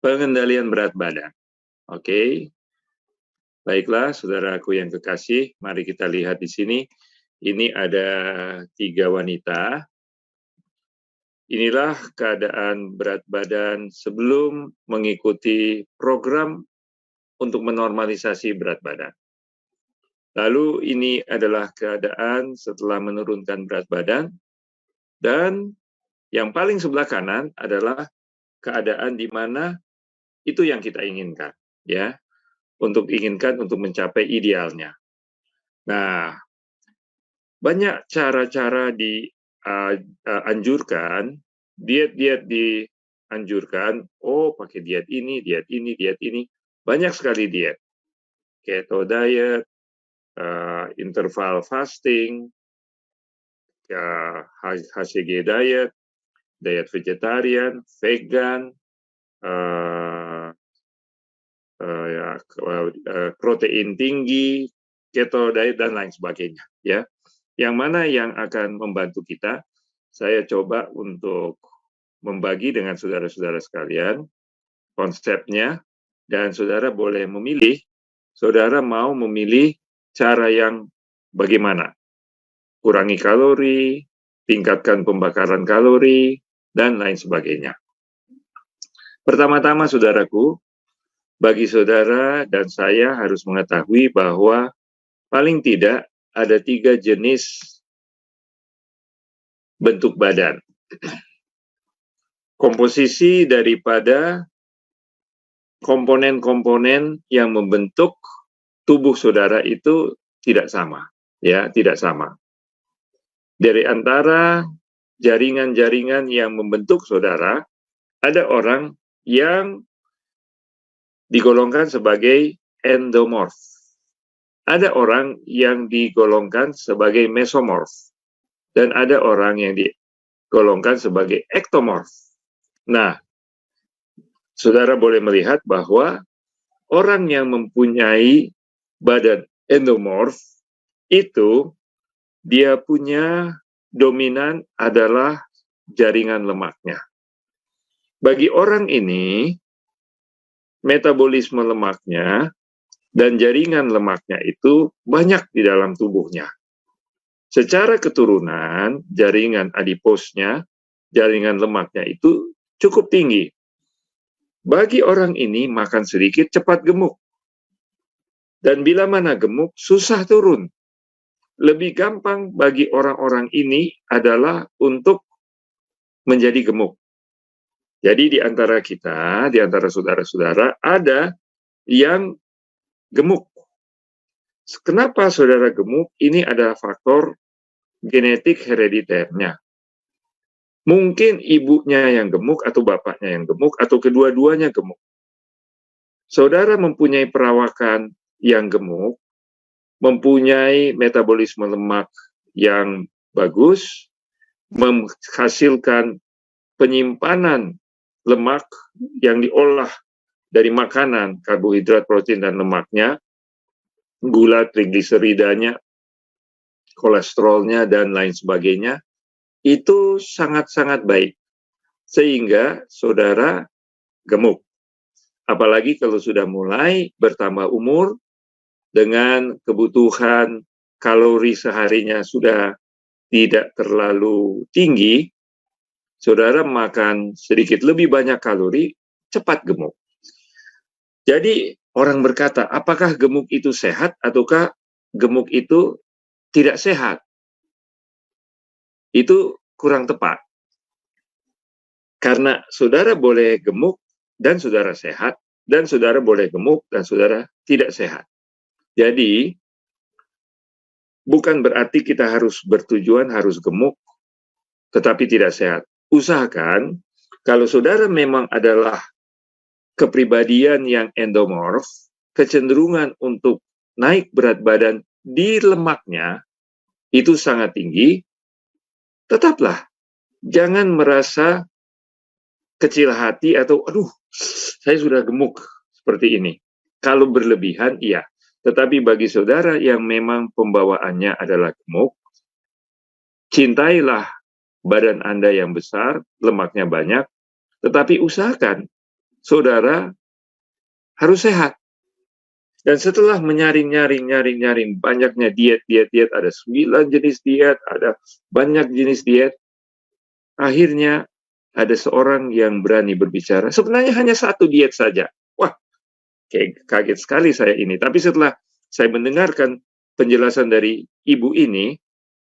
pengendalian berat badan. Oke. Baiklah, saudaraku yang kekasih, mari kita lihat di sini. Ini ada 3 wanita. Inilah keadaan berat badan sebelum mengikuti program untuk menormalisasi berat badan. Lalu ini adalah keadaan setelah menurunkan berat badan. Dan yang paling sebelah kanan adalah keadaan di mana itu yang kita inginkan, ya. Untuk mencapai idealnya. Nah, banyak cara-cara dianjurkan, diet-diet dianjurkan, pakai diet ini, banyak sekali diet. Keto diet, interval fasting, HCG diet, diet vegetarian, vegan, protein tinggi, keto diet, dan lain sebagainya. Ya, yang mana yang akan membantu kita? Saya coba untuk membagi dengan saudara-saudara sekalian konsepnya, dan saudara boleh memilih. Saudara mau memilih cara yang bagaimana? Kurangi kalori, tingkatkan pembakaran kalori, dan lain sebagainya. Pertama-tama, saudaraku, bagi saudara dan saya harus mengetahui bahwa paling tidak ada 3 jenis bentuk badan. Komposisi daripada komponen-komponen yang membentuk tubuh saudara itu tidak sama, ya, tidak sama. Dari antara jaringan-jaringan yang membentuk saudara, ada orang yang digolongkan sebagai endomorf. Ada orang yang digolongkan sebagai mesomorf. Dan ada orang yang digolongkan sebagai ektomorf. Nah, saudara boleh melihat bahwa orang yang mempunyai badan endomorf itu dia punya dominan adalah jaringan lemaknya. Bagi orang ini, metabolisme lemaknya dan jaringan lemaknya itu banyak di dalam tubuhnya. Secara keturunan, jaringan adiposnya, jaringan lemaknya itu cukup tinggi. Bagi orang ini, makan sedikit cepat gemuk. Dan bila mana gemuk, susah turun. Lebih gampang bagi orang-orang ini adalah untuk menjadi gemuk. Jadi di antara kita, di antara saudara-saudara, ada yang gemuk. Kenapa saudara gemuk? Ini ada faktor genetik herediternya. Mungkin ibunya yang gemuk, atau bapaknya yang gemuk, atau kedua-duanya gemuk. Saudara mempunyai perawakan yang gemuk, mempunyai metabolisme lemak yang bagus, menghasilkan penyimpanan lemak yang diolah dari makanan, karbohidrat, protein, dan lemaknya, gula, trigliseridanya, kolesterolnya, dan lain sebagainya, itu sangat-sangat baik. Sehingga saudara gemuk. Apalagi kalau sudah mulai bertambah umur, dengan kebutuhan kalori seharinya sudah tidak terlalu tinggi, saudara makan sedikit lebih banyak kalori, cepat gemuk. Jadi orang berkata, apakah gemuk itu sehat ataukah gemuk itu tidak sehat? Itu kurang tepat. Karena saudara boleh gemuk dan saudara sehat, dan saudara boleh gemuk dan saudara tidak sehat. Jadi, bukan berarti kita harus bertujuan harus gemuk, tetapi tidak sehat. Usahakan, kalau saudara memang adalah kepribadian yang endomorf, kecenderungan untuk naik berat badan di lemaknya itu sangat tinggi, tetaplah jangan merasa kecil hati atau aduh saya sudah gemuk seperti ini. Kalau berlebihan iya, tetapi bagi saudara yang memang pembawaannya adalah gemuk, cintailah badan Anda yang besar, lemaknya banyak, tetapi usahakan saudara harus sehat. Dan setelah menyaring, banyaknya diet, ada 9 jenis diet, ada banyak jenis diet, akhirnya ada seorang yang berani berbicara, sebenarnya hanya satu diet saja. Wah, kaget sekali saya ini. Tapi setelah saya mendengarkan penjelasan dari ibu ini,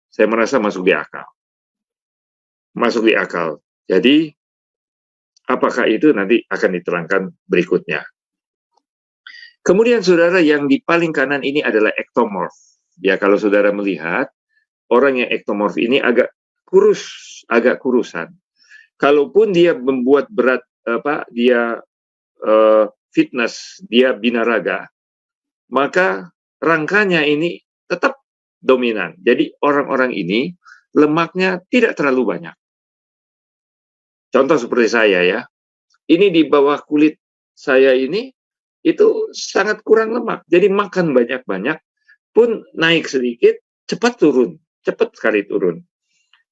saya merasa masuk di akal. Masuk di akal. Jadi, apakah itu nanti akan diterangkan berikutnya. Kemudian saudara, yang di paling kanan ini adalah ektomorf. Ya, kalau saudara melihat, orang yang ektomorf ini agak kurus, agak kurusan. Kalaupun dia membuat berat, dia fitness, dia binaraga, maka rangkanya ini tetap dominan. Jadi orang-orang ini lemaknya tidak terlalu banyak. Contoh seperti saya ya, ini di bawah kulit saya ini, itu sangat kurang lemak. Jadi makan banyak-banyak pun naik sedikit, cepat turun. Cepat sekali turun.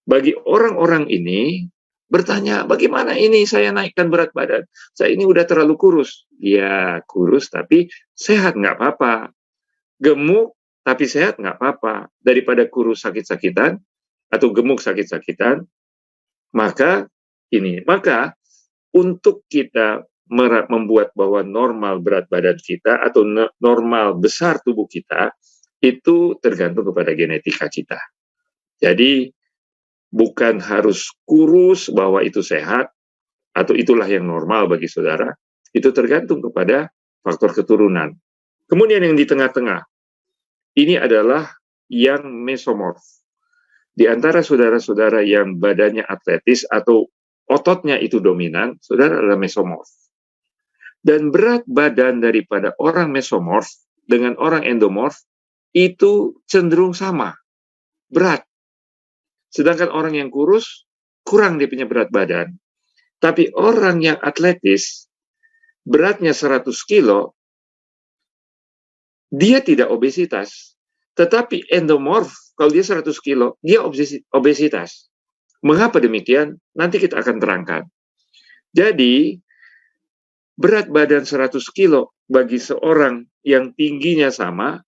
Bagi orang-orang ini, bertanya, bagaimana ini saya naikkan berat badan? Saya ini udah terlalu kurus. Ya, kurus tapi sehat, nggak apa-apa. Gemuk tapi sehat, nggak apa-apa. Daripada kurus sakit-sakitan, atau gemuk sakit-sakitan, maka untuk kita membuat bahwa normal berat badan kita atau normal besar tubuh kita itu tergantung kepada genetika kita. Jadi bukan harus kurus bahwa itu sehat atau itulah yang normal bagi saudara, itu tergantung kepada faktor keturunan. Kemudian yang di tengah-tengah ini adalah yang mesomorf. Di antara saudara-saudara yang badannya atletis atau ototnya itu dominan, saudara adalah mesomorf. Dan berat badan daripada orang mesomorf dengan orang endomorf itu cenderung sama, berat. Sedangkan orang yang kurus, kurang dia punya berat badan. Tapi orang yang atletis, beratnya 100 kilo, dia tidak obesitas. Tetapi endomorf, kalau dia 100 kilo, dia obesitas. Mengapa demikian? Nanti kita akan terangkan. Jadi, berat badan 100 kilo bagi seorang yang tingginya sama,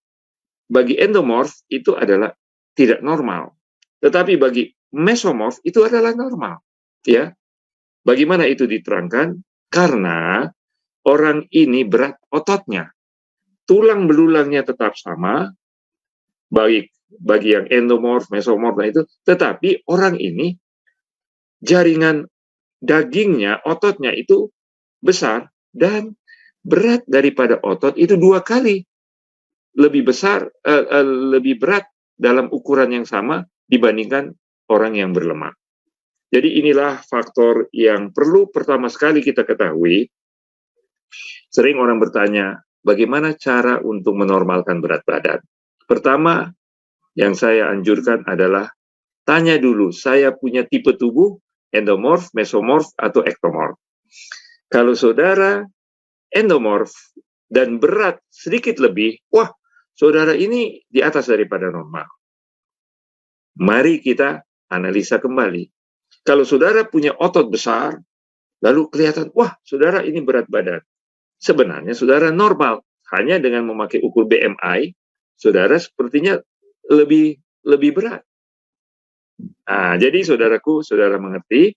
bagi endomorf itu adalah tidak normal. Tetapi bagi mesomorf itu adalah normal. Ya, bagaimana itu diterangkan? Karena orang ini berat ototnya. Tulang belulangnya tetap sama, baik bagi yang endomorf, mesomorf, itu, tetapi orang ini jaringan dagingnya, ototnya itu besar, dan berat daripada otot itu 2 kali lebih besar, lebih berat dalam ukuran yang sama dibandingkan orang yang berlemak. Jadi inilah faktor yang perlu pertama sekali kita ketahui. Sering orang bertanya, bagaimana cara untuk menormalkan berat badan? Pertama, yang saya anjurkan adalah tanya dulu, saya punya tipe tubuh endomorf, mesomorf, atau ektomorf. Kalau saudara endomorf dan berat sedikit lebih, wah, saudara ini di atas daripada normal. Mari kita analisa kembali. Kalau saudara punya otot besar, lalu kelihatan, wah, saudara ini berat badan. Sebenarnya saudara normal, hanya dengan memakai ukur BMI, saudara sepertinya lebih berat. Nah, jadi saudaraku, saudara mengerti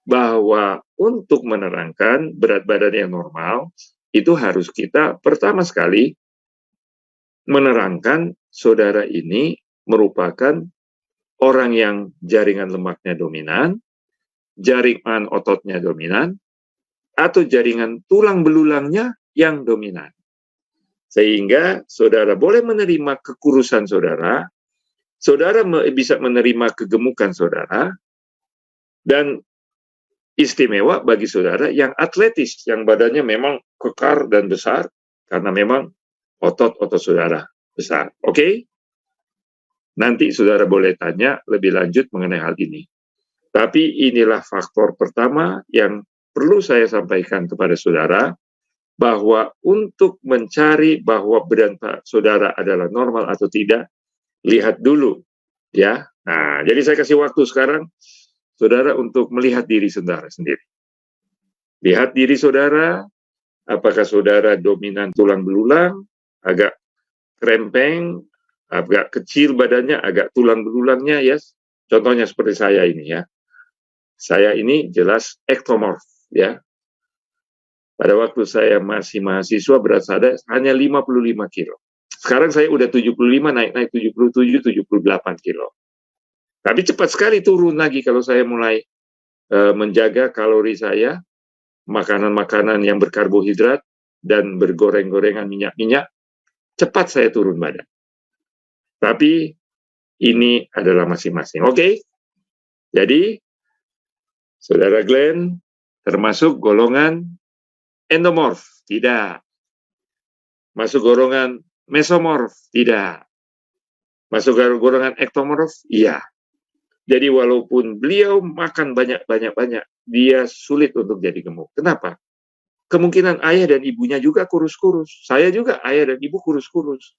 bahwa untuk menerangkan berat badan yang normal, itu harus kita pertama sekali menerangkan saudara ini merupakan orang yang jaringan lemaknya dominan, jaringan ototnya dominan, atau jaringan tulang belulangnya yang dominan. Sehingga saudara boleh menerima kekurusan saudara, saudara bisa menerima kegemukan saudara, dan istimewa bagi saudara yang atletis, yang badannya memang kekar dan besar, karena memang otot-otot saudara besar. Oke? Nanti saudara boleh tanya lebih lanjut mengenai hal ini. Tapi inilah faktor pertama yang perlu saya sampaikan kepada saudara, bahwa untuk mencari bahwa badan saudara adalah normal atau tidak, lihat dulu. Ya. Nah, jadi saya kasih waktu sekarang saudara untuk melihat diri saudara sendiri. Lihat diri saudara, Apakah saudara dominan tulang belulang, agak krempeng, agak kecil badannya, agak tulang belulangnya, ya. Contohnya seperti saya ini, ya. Saya ini jelas ektomorf, ya. Pada waktu saya masih mahasiswa berat saya hanya 55 kilo. Sekarang saya udah 75, naik 77, 78 kilo. Tapi cepat sekali turun lagi kalau saya mulai menjaga kalori saya, makanan-makanan yang berkarbohidrat, dan bergoreng-gorengan minyak-minyak, cepat saya turun badan. Tapi ini adalah masing-masing. Oke? Jadi, Saudara Glenn termasuk golongan endomorf? Tidak. Masuk golongan mesomorf? Tidak. Masuk golongan ektomorf? Iya. Jadi walaupun beliau makan banyak-banyak, dia sulit untuk jadi gemuk. Kenapa? Kemungkinan ayah dan ibunya juga kurus-kurus. Saya juga ayah dan ibu kurus-kurus.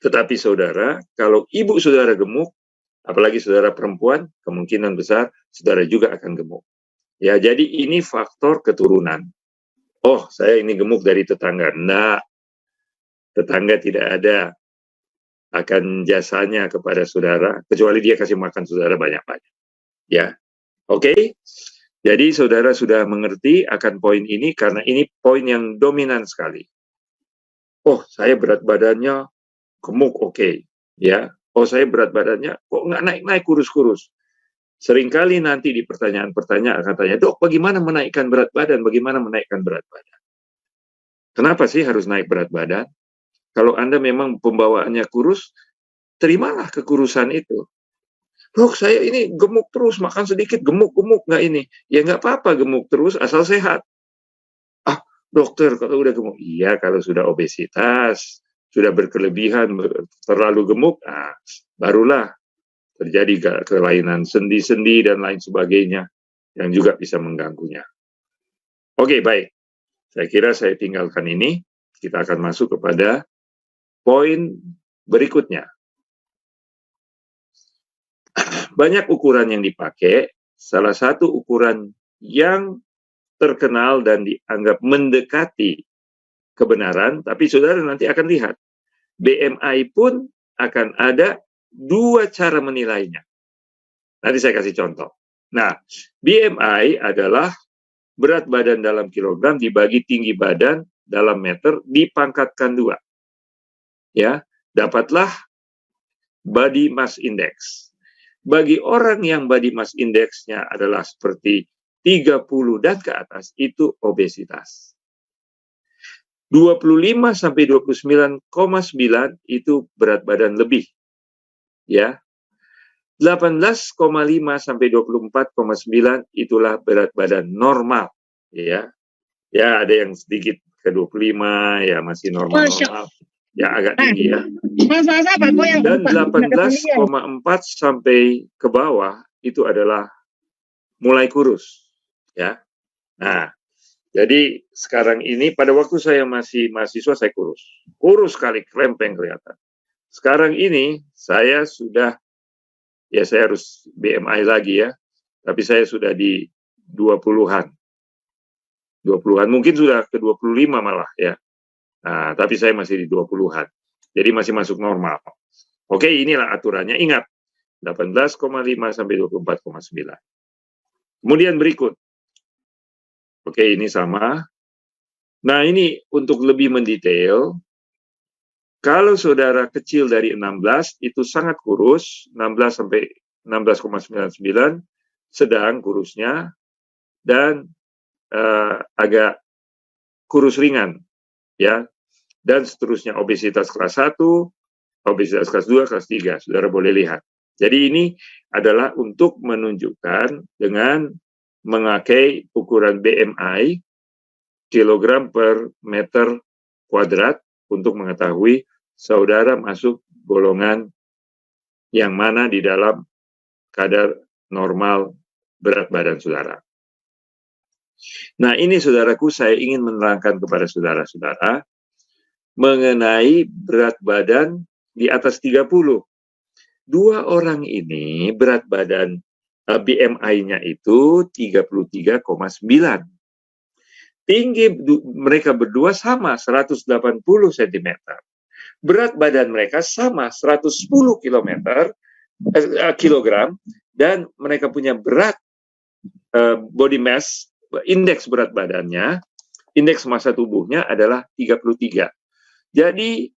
Tetapi saudara, kalau ibu saudara gemuk, apalagi saudara perempuan, kemungkinan besar saudara juga akan gemuk. Ya, jadi ini faktor keturunan. Oh, saya ini gemuk dari tetangga. Enggak. Tetangga tidak ada akan jasanya kepada saudara, kecuali dia kasih makan saudara banyak-banyak. Ya, oke? Jadi saudara sudah mengerti akan poin ini, karena ini poin yang dominan sekali. Oh, saya berat badannya gemuk, oke. Ya. Oh, saya berat badannya kok nggak naik-naik, kurus-kurus. Seringkali nanti di pertanyaan-pertanyaan akan tanya, dok, bagaimana menaikkan berat badan? Bagaimana menaikkan berat badan? Kenapa sih harus naik berat badan? Kalau Anda memang pembawaannya kurus, terimalah kekurusan itu. Dok, saya ini gemuk terus, makan sedikit, gemuk-gemuk, nggak ini. Ya nggak apa-apa gemuk terus, asal sehat. Ah, dokter, kalau udah gemuk. Iya, kalau sudah obesitas, sudah berkelebihan, terlalu gemuk, barulah terjadi kelainan sendi-sendi dan lain sebagainya yang juga bisa mengganggunya. Oke, baik. Saya kira saya tinggalkan ini. Kita akan masuk kepada poin berikutnya. Banyak ukuran yang dipakai. Salah satu ukuran yang terkenal dan dianggap mendekati kebenaran, tapi saudara nanti akan lihat, BMI pun akan ada dua cara menilainya. Nanti saya kasih contoh. Nah, BMI adalah berat badan dalam kilogram dibagi tinggi badan dalam meter dipangkatkan 2. Ya, dapatlah body mass index. Bagi orang yang body mass index-nya adalah seperti 30 dan ke atas, itu obesitas. 25 sampai 29,9 itu berat badan lebih. Ya. 18,5 sampai 24,9 itulah berat badan normal, ya. Ya, ada yang sedikit ke 25, ya masih normal-normal. Ya, agak tinggi, ya. Dan 18,4 sampai ke bawah itu adalah mulai kurus, ya. Nah, jadi sekarang ini pada waktu saya masih mahasiswa saya kurus. Kurus sekali, krempeng kelihatan. Sekarang ini saya sudah, ya saya harus BMI lagi ya, tapi saya sudah di 20-an. 20-an, mungkin sudah ke 25 malah ya. Nah, tapi saya masih di 20-an. Jadi masih masuk normal. Oke, inilah aturannya. Ingat, 18,5 sampai 24,9. Kemudian berikut. Oke, ini sama. Nah, ini untuk lebih mendetail. Kalau saudara kecil dari 16, itu sangat kurus, 16 sampai 16,99, sedang kurusnya, dan agak kurus ringan, ya. Dan seterusnya, obesitas kelas 1, obesitas kelas 2, kelas 3, saudara boleh lihat. Jadi ini adalah untuk menunjukkan dengan memakai ukuran BMI, kilogram per meter kuadrat, untuk mengetahui saudara masuk golongan yang mana di dalam kadar normal berat badan saudara. Nah, ini saudaraku, saya ingin menerangkan kepada saudara-saudara mengenai berat badan di atas 30. Dua orang ini berat badan BMI-nya itu 33,9. tinggi mereka berdua sama 180 cm. Berat badan mereka sama 110 kilogram, dan mereka punya berat body mass, indeks berat badannya, indeks massa tubuhnya adalah 33. Jadi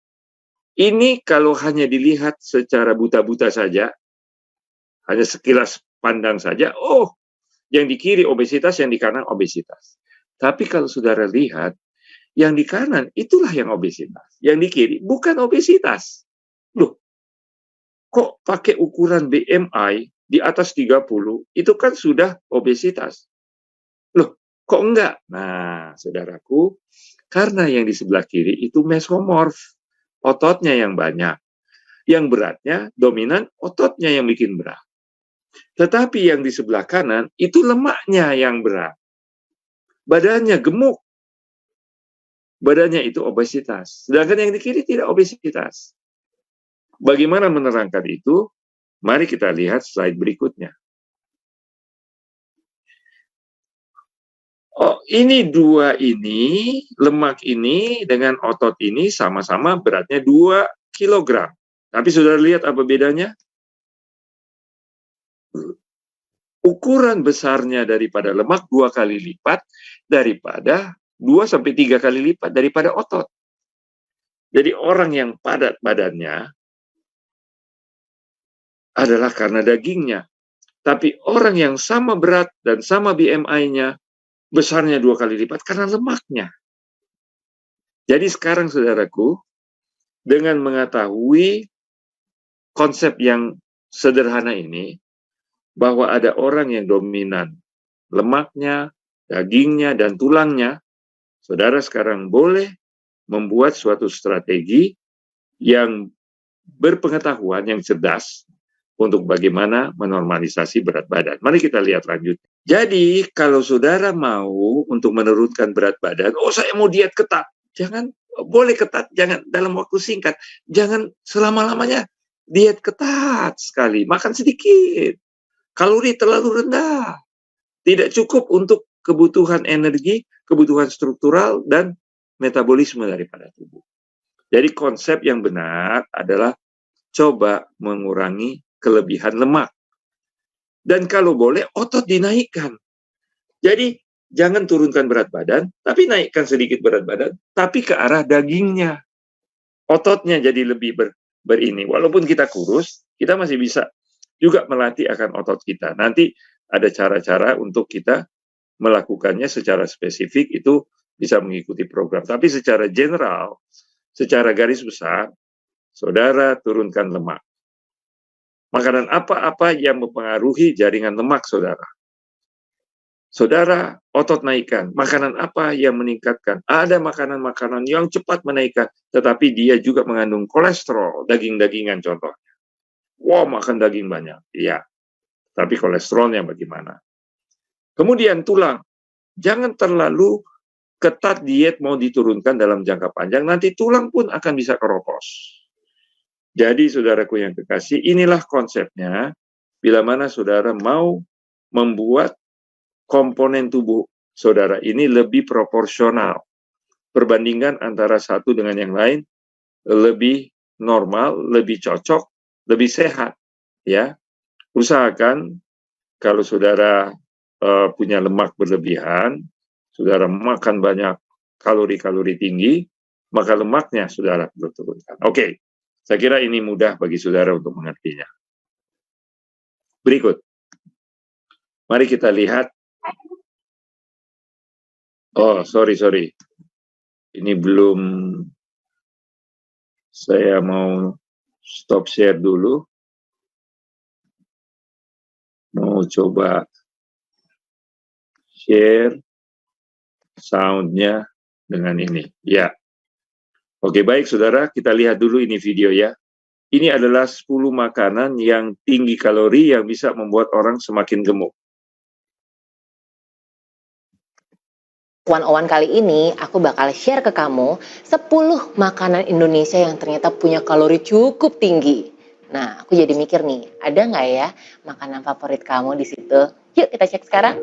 ini kalau hanya dilihat secara buta-buta saja, hanya sekilas pandang saja, oh, yang di kiri obesitas, yang di kanan obesitas. Tapi kalau saudara lihat, yang di kanan itulah yang obesitas. Yang di kiri bukan obesitas. Loh, kok pakai ukuran BMI di atas 30, itu kan sudah obesitas. Loh, kok enggak? Nah, saudaraku, karena yang di sebelah kiri itu mesomorf, ototnya yang banyak. Yang beratnya dominan ototnya yang bikin berat. Tetapi yang di sebelah kanan itu lemaknya yang berat. Badannya gemuk. Badannya itu obesitas. Sedangkan yang di kiri tidak obesitas. Bagaimana menerangkan itu? Mari kita lihat slide berikutnya. Oh, ini dua ini, lemak ini dengan otot ini sama-sama beratnya 2 kg. Tapi sudah lihat apa bedanya? Ukuran besarnya daripada lemak 2 kali lipat daripada 2-3 kali lipat daripada otot. Jadi orang yang padat badannya adalah karena dagingnya. Tapi orang yang sama berat dan sama BMI-nya besarnya 2 kali lipat karena lemaknya. Jadi sekarang saudaraku, dengan mengetahui konsep yang sederhana ini, bahwa ada orang yang dominan lemaknya, dagingnya, dan tulangnya, saudara sekarang boleh membuat suatu strategi yang berpengetahuan, yang cerdas, untuk bagaimana menormalisasi berat badan. Mari kita lihat lanjut. Jadi, kalau saudara mau untuk menurunkan berat badan, oh saya mau diet ketat. Jangan, boleh ketat, jangan dalam waktu singkat. Jangan selama-lamanya diet ketat sekali, makan sedikit. Kalori terlalu rendah. Tidak cukup untuk kebutuhan energi, kebutuhan struktural, dan metabolisme daripada tubuh. Jadi konsep yang benar adalah coba mengurangi kelebihan lemak. Dan kalau boleh, otot dinaikkan. Jadi jangan turunkan berat badan, tapi naikkan sedikit berat badan, tapi ke arah dagingnya. Ototnya jadi lebih berini. Walaupun kita kurus, kita masih bisa juga melatih akan otot kita. Nanti ada cara-cara untuk kita melakukannya secara spesifik, itu bisa mengikuti program. Tapi secara general, secara garis besar, saudara turunkan lemak. Makanan apa-apa yang mempengaruhi jaringan lemak saudara? Saudara otot naikkan. Makanan apa yang meningkatkan? Ada makanan-makanan yang cepat menaikkan, tetapi dia juga mengandung kolesterol, daging-dagingan contohnya. Wow, makan daging banyak. Iya, tapi kolesterolnya bagaimana? Kemudian tulang. Jangan terlalu ketat diet mau diturunkan dalam jangka panjang, nanti tulang pun akan bisa keropos. Jadi saudaraku yang kekasih, inilah konsepnya bila mana saudara mau membuat komponen tubuh saudara ini lebih proporsional. Perbandingan antara satu dengan yang lain lebih normal, lebih cocok, lebih sehat. Ya, usahakan kalau saudara punya lemak berlebihan, saudara makan banyak kalori-kalori tinggi, maka lemaknya saudara perlu turunkan. Oke. Saya kira ini mudah bagi saudara untuk mengertinya. Berikut. Mari kita lihat. Oh, sorry. Ini belum. Saya mau stop share dulu. Mau coba share soundnya dengan ini. Ya. Oke, baik saudara, kita lihat dulu ini video ya. Ini adalah 10 makanan yang tinggi kalori yang bisa membuat orang semakin gemuk. 101 kali ini aku bakal share ke kamu 10 makanan Indonesia yang ternyata punya kalori cukup tinggi. Nah, aku jadi mikir nih, ada nggak ya makanan favorit kamu di situ? Yuk kita cek sekarang.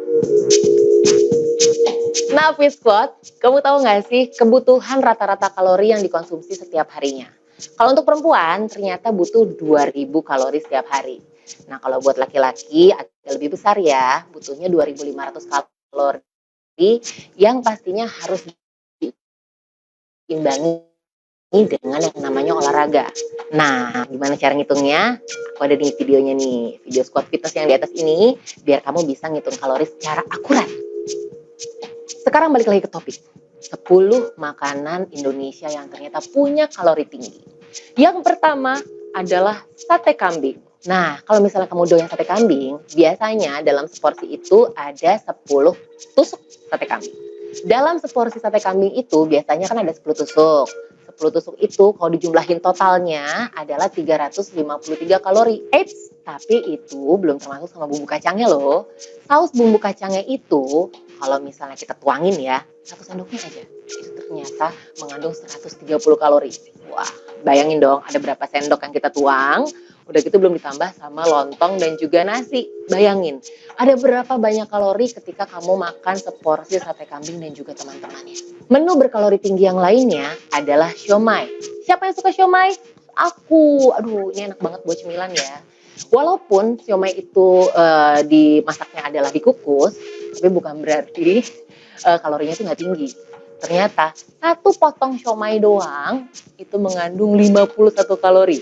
Nah, Squad, kamu tahu nggak sih kebutuhan rata-rata kalori yang dikonsumsi setiap harinya? Kalau untuk perempuan, ternyata butuh 2000 kalori setiap hari. Nah, kalau buat laki-laki agak lebih besar ya, butuhnya 2500 kalori yang pastinya harus diimbangi dengan yang namanya olahraga. Nah, gimana cara ngitungnya? Aku ada di videonya nih, video squat fitness yang di atas ini, biar kamu bisa ngitung kalori secara akurat. Sekarang balik lagi ke topik. 10 makanan Indonesia yang ternyata punya kalori tinggi. Yang pertama adalah sate kambing. Nah, kalau misalnya kamu doyan sate kambing, biasanya dalam seporsi itu ada 10 tusuk sate kambing. Dalam seporsi sate kambing itu biasanya kan ada 10 tusuk. 10 tusuk itu kalau dijumlahin totalnya adalah 353 kalori. Eits, tapi itu belum termasuk sama bumbu kacangnya loh. Saus bumbu kacangnya itu kalau misalnya kita tuangin ya, 1 sendoknya aja, itu ternyata mengandung 130 kalori. Wah, bayangin dong ada berapa sendok yang kita tuang, udah gitu belum ditambah sama lontong dan juga nasi. Bayangin, ada berapa banyak kalori ketika kamu makan seporsi sate kambing dan juga teman-temannya. Menu berkalori tinggi yang lainnya adalah siomay. Siapa yang suka siomay? Aku. Aduh, ini enak banget buat cemilan ya. Walaupun siomay itu dimasaknya adalah dikukus, tapi bukan berarti kalorinya itu nggak tinggi. Ternyata 1 potong siomay doang itu mengandung 51 kalori.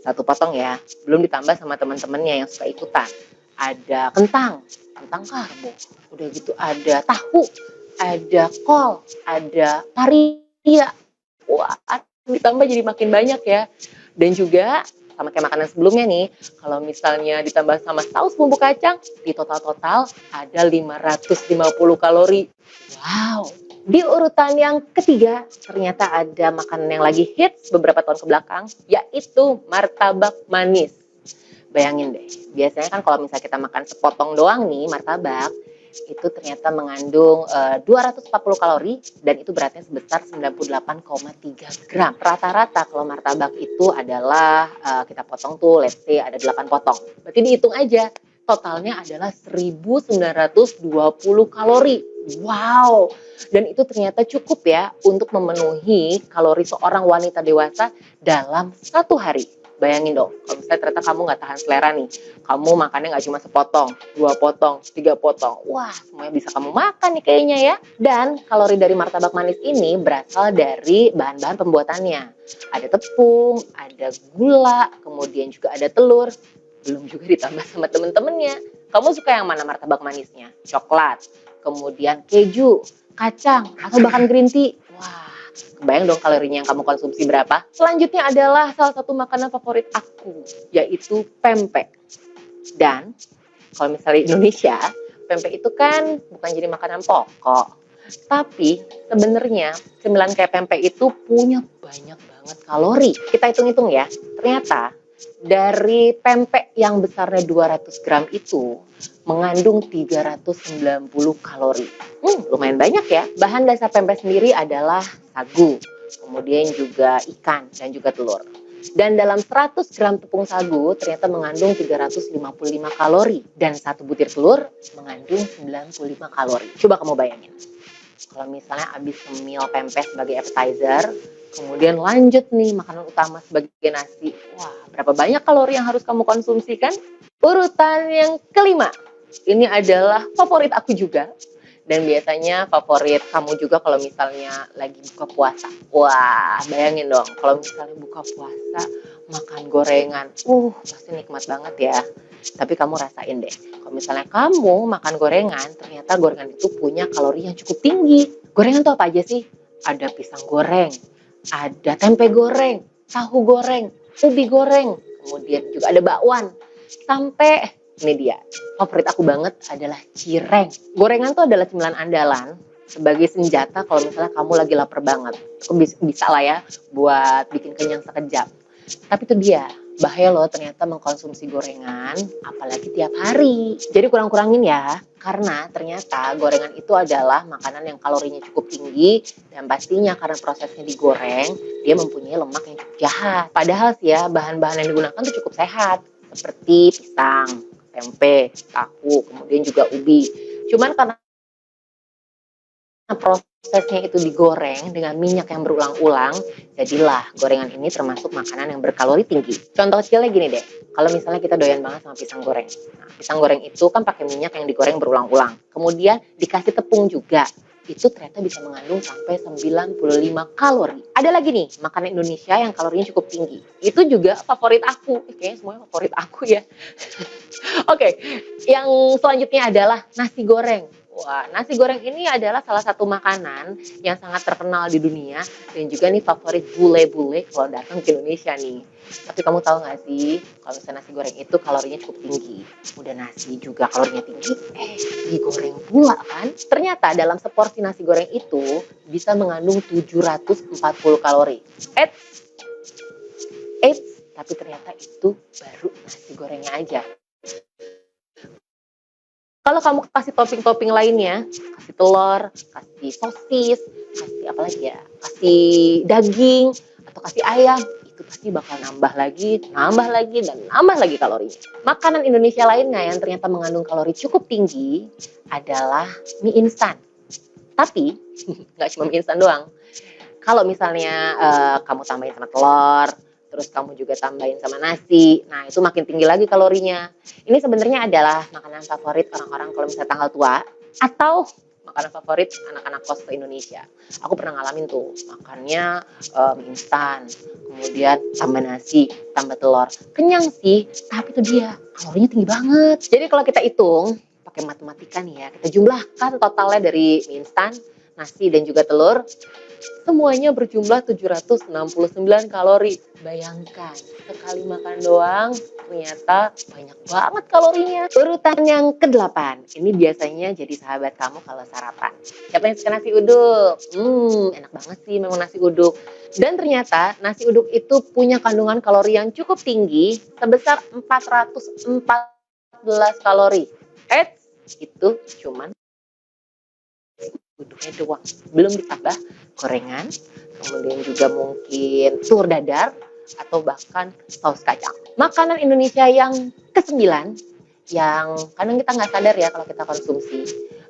1 potong ya, belum ditambah sama teman-temannya yang suka ikutan. Ada kentang karbo. Udah gitu ada tahu, ada kol, ada paria. Wah, ditambah jadi makin banyak ya. Dan juga sama kayak makanan sebelumnya nih, kalau misalnya ditambah sama saus bumbu kacang, di total-total ada 550 kalori. Wow. Di urutan yang ketiga, ternyata ada makanan yang lagi hits beberapa tahun ke belakang, yaitu martabak manis. Bayangin deh, biasanya kan kalau misalnya kita makan sepotong doang nih martabak, itu ternyata mengandung 240 kalori dan itu beratnya sebesar 98,3 gram. Rata-rata kalau martabak itu adalah kita potong tuh let's say ada 8 potong. Berarti dihitung aja, totalnya adalah 1920 kalori. Wow, dan itu ternyata cukup ya untuk memenuhi kalori seorang wanita dewasa dalam 1 hari. Bayangin dong, kalau misalnya ternyata kamu nggak tahan selera nih, kamu makannya nggak cuma sepotong, 2 potong, 3 potong, wah semuanya bisa kamu makan nih kayaknya ya. Dan kalori dari martabak manis ini berasal dari bahan-bahan pembuatannya. Ada tepung, ada gula, kemudian juga ada telur, belum juga ditambah sama temen-temennya. Kamu suka yang mana martabak manisnya? Coklat, kemudian keju, kacang, atau bahkan green tea. Wah, kebayang dong kalorinya yang kamu konsumsi berapa? Selanjutnya adalah salah satu makanan favorit aku, yaitu pempek. Dan kalau misalnya di Indonesia, pempek itu kan bukan jadi makanan pokok. Tapi sebenarnya cemilan kayak pempek itu punya banyak banget kalori. Kita hitung-hitung ya, ternyata dari pempek yang besarnya 200 gram itu mengandung 390 kalori. Lumayan banyak ya. Bahan dasar pempek sendiri adalah sagu, kemudian juga ikan dan juga telur. Dan dalam 100 gram tepung sagu ternyata mengandung 355 kalori dan 1 butir telur mengandung 95 kalori. Coba kamu bayangin. Kalau misalnya habis ngemil pempek sebagai appetizer, kemudian lanjut nih makanan utama sebagai nasi. Wah, berapa banyak kalori yang harus kamu konsumsikan? Urutan yang kelima, ini adalah favorit aku juga. Dan biasanya favorit kamu juga kalau misalnya lagi buka puasa. Wah, bayangin dong kalau misalnya buka puasa makan gorengan. Pasti nikmat banget ya. Tapi kamu rasain deh, kalau misalnya kamu makan gorengan, ternyata gorengan itu punya kalori yang cukup tinggi. Gorengan tuh apa aja sih? Ada pisang goreng, ada tempe goreng, tahu goreng, ubi goreng, kemudian juga ada bakwan. Sampai ini dia, favorit aku banget adalah cireng. Gorengan tuh adalah cemilan andalan sebagai senjata kalau misalnya kamu lagi lapar banget. Aku bisa lah ya buat bikin kenyang sekejap. Tapi itu dia, bahaya loh ternyata mengkonsumsi gorengan, apalagi tiap hari. Jadi kurang-kurangin ya, karena ternyata gorengan itu adalah makanan yang kalorinya cukup tinggi, dan pastinya karena prosesnya digoreng, dia mempunyai lemak yang cukup jahat. Padahal sih ya, bahan-bahan yang digunakan tuh cukup sehat, seperti pisang, tempe, tahu, kemudian juga ubi. Cuman karena prosesnya itu digoreng dengan minyak yang berulang-ulang, jadilah gorengan ini termasuk makanan yang berkalori tinggi. Contoh kecilnya gini deh, kalau misalnya kita doyan banget sama pisang goreng. Nah, pisang goreng itu kan pakai minyak yang digoreng berulang-ulang. Kemudian dikasih tepung juga. Itu ternyata bisa mengandung sampai 95 kalori. Ada lagi nih, makanan Indonesia yang kalorinya cukup tinggi. Itu juga favorit aku. Kayaknya semuanya favorit aku ya. Oke, yang selanjutnya adalah nasi goreng. Wah, nasi goreng ini adalah salah satu makanan yang sangat terkenal di dunia dan juga nih favorit bule-bule kalau datang ke Indonesia nih. Tapi kamu tahu nggak sih, kalau misalnya nasi goreng itu kalorinya cukup tinggi. Udah nasi juga kalorinya tinggi, digoreng pula kan. Ternyata dalam seporsi nasi goreng itu bisa mengandung 740 kalori. Eits, tapi ternyata itu baru nasi gorengnya aja. Kalau kamu kasih topping-topping lainnya, kasih telur, kasih sosis, kasih apa lagi ya, kasih daging, atau kasih ayam, itu pasti bakal nambah lagi, dan nambah lagi kalorinya. Makanan Indonesia lainnya yang ternyata mengandung kalori cukup tinggi adalah mie instan. Tapi, nggak cuma mie instan doang. Kalau misalnya kamu tambahin sama telur, terus kamu juga tambahin sama nasi, nah itu makin tinggi lagi kalorinya. Ini sebenarnya adalah makanan favorit orang-orang kalau misalnya tanggal tua, atau makanan favorit anak-anak kos ke Indonesia. Aku pernah ngalamin tuh, makannya mie instan, kemudian tambah nasi, tambah telur. Kenyang sih, tapi itu dia, kalorinya tinggi banget. Jadi kalau kita hitung, pakai matematika nih ya, kita jumlahkan totalnya dari mie instan, nasi, dan juga telur, semuanya berjumlah 769 kalori. Bayangkan, sekali makan doang ternyata banyak banget kalorinya. Urutan yang ke-8, ini biasanya jadi sahabat kamu kalau sarapan. Siapa yang suka nasi uduk? Enak banget sih memang nasi uduk. Dan ternyata nasi uduk itu punya kandungan kalori yang cukup tinggi, sebesar 414 kalori. Itu cuman uduknya doang, belum ditambah gorengan, kemudian juga mungkin telur dadar, atau bahkan saus kacang. Makanan Indonesia yang ke-9, yang kadang kita nggak sadar ya kalau kita konsumsi.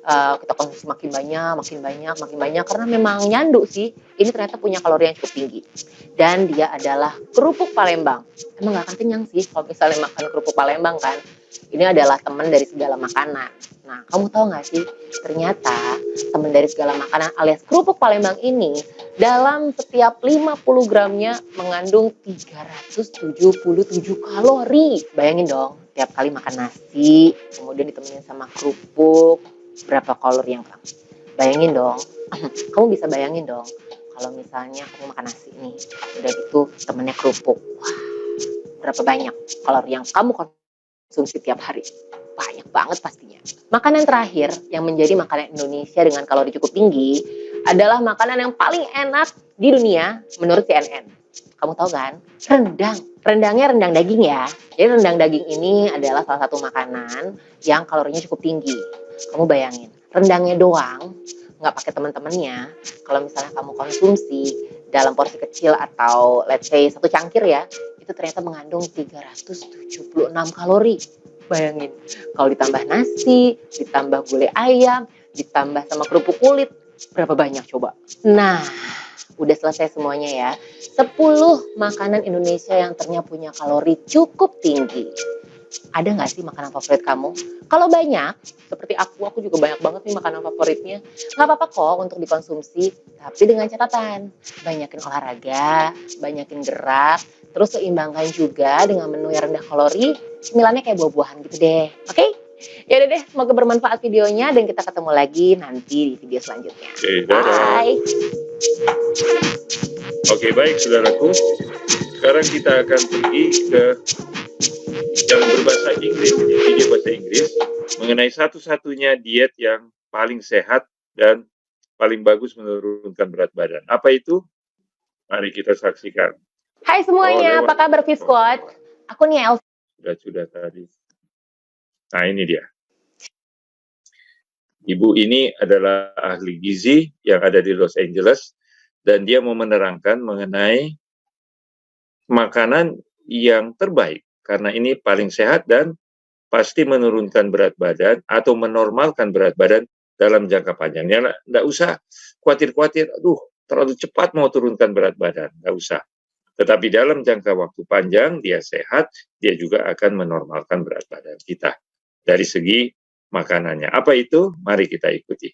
Kita konsumsi makin banyak, karena memang nyandu sih. Ini ternyata punya kalori yang cukup tinggi. Dan dia adalah kerupuk Palembang. Emang nggak akan kenyang sih kalau misalnya makan kerupuk Palembang kan. Ini adalah teman dari segala makanan. Nah, kamu tahu nggak sih, ternyata teman dari segala makanan alias kerupuk Palembang ini dalam setiap 50 gramnya mengandung 377 kalori. Bayangin dong, tiap kali makan nasi, kemudian ditemenin sama kerupuk, berapa kalori yang kurang? Bayangin dong, kamu bisa bayangin dong, kalau misalnya kamu makan nasi nih, udah gitu temennya kerupuk. Wah, berapa banyak kalori yang kamu konsumsi tiap hari? Banyak banget pastinya. Makanan terakhir yang menjadi makanan Indonesia dengan kalori cukup tinggi adalah makanan yang paling enak di dunia menurut CNN. Kamu tahu kan? Rendang. Rendangnya rendang daging ya. Jadi rendang daging ini adalah salah satu makanan yang kalorinya cukup tinggi. Kamu bayangin, rendangnya doang, nggak pakai teman-temannya. Kalau misalnya kamu konsumsi dalam porsi kecil atau let's say satu cangkir ya, itu ternyata mengandung 376 kalori. Bayangin, kalau ditambah nasi, ditambah gulai ayam, ditambah sama kerupuk kulit, berapa banyak coba? Nah, udah selesai semuanya ya. 10 makanan Indonesia yang ternyata punya kalori cukup tinggi. Ada nggak sih makanan favorit kamu? Kalau banyak, seperti aku juga banyak banget nih makanan favoritnya. Nggak apa-apa kok untuk dikonsumsi, tapi dengan catatan. Banyakin olahraga, banyakin gerak, terus seimbangkan juga dengan menu yang rendah kalori, cemilannya kayak buah-buahan gitu deh. Oke? Ya udah deh, semoga bermanfaat videonya dan kita ketemu lagi nanti di video selanjutnya. Oke, dadah. Bye! Oke, baik saudaraku. Sekarang kita akan pergi ke yang berbahasa Inggris, video bahasa Inggris, mengenai satu-satunya diet yang paling sehat dan paling bagus menurunkan berat badan. Apa itu? Mari kita saksikan. Hai semuanya, apa kabar Fit Squad? Aku nih Elsa. Sudah tadi. Nah, ini dia. Ibu ini adalah ahli gizi yang ada di Los Angeles dan dia mau menerangkan mengenai makanan yang terbaik karena ini paling sehat dan pasti menurunkan berat badan atau menormalkan berat badan dalam jangka panjang. Ya, nggak usah khawatir-khawatir, aduh terlalu cepat mau turunkan berat badan, nggak usah. Tetapi dalam jangka waktu panjang dia sehat, dia juga akan menormalkan berat badan kita dari segi makanannya. Apa itu? Mari kita ikuti.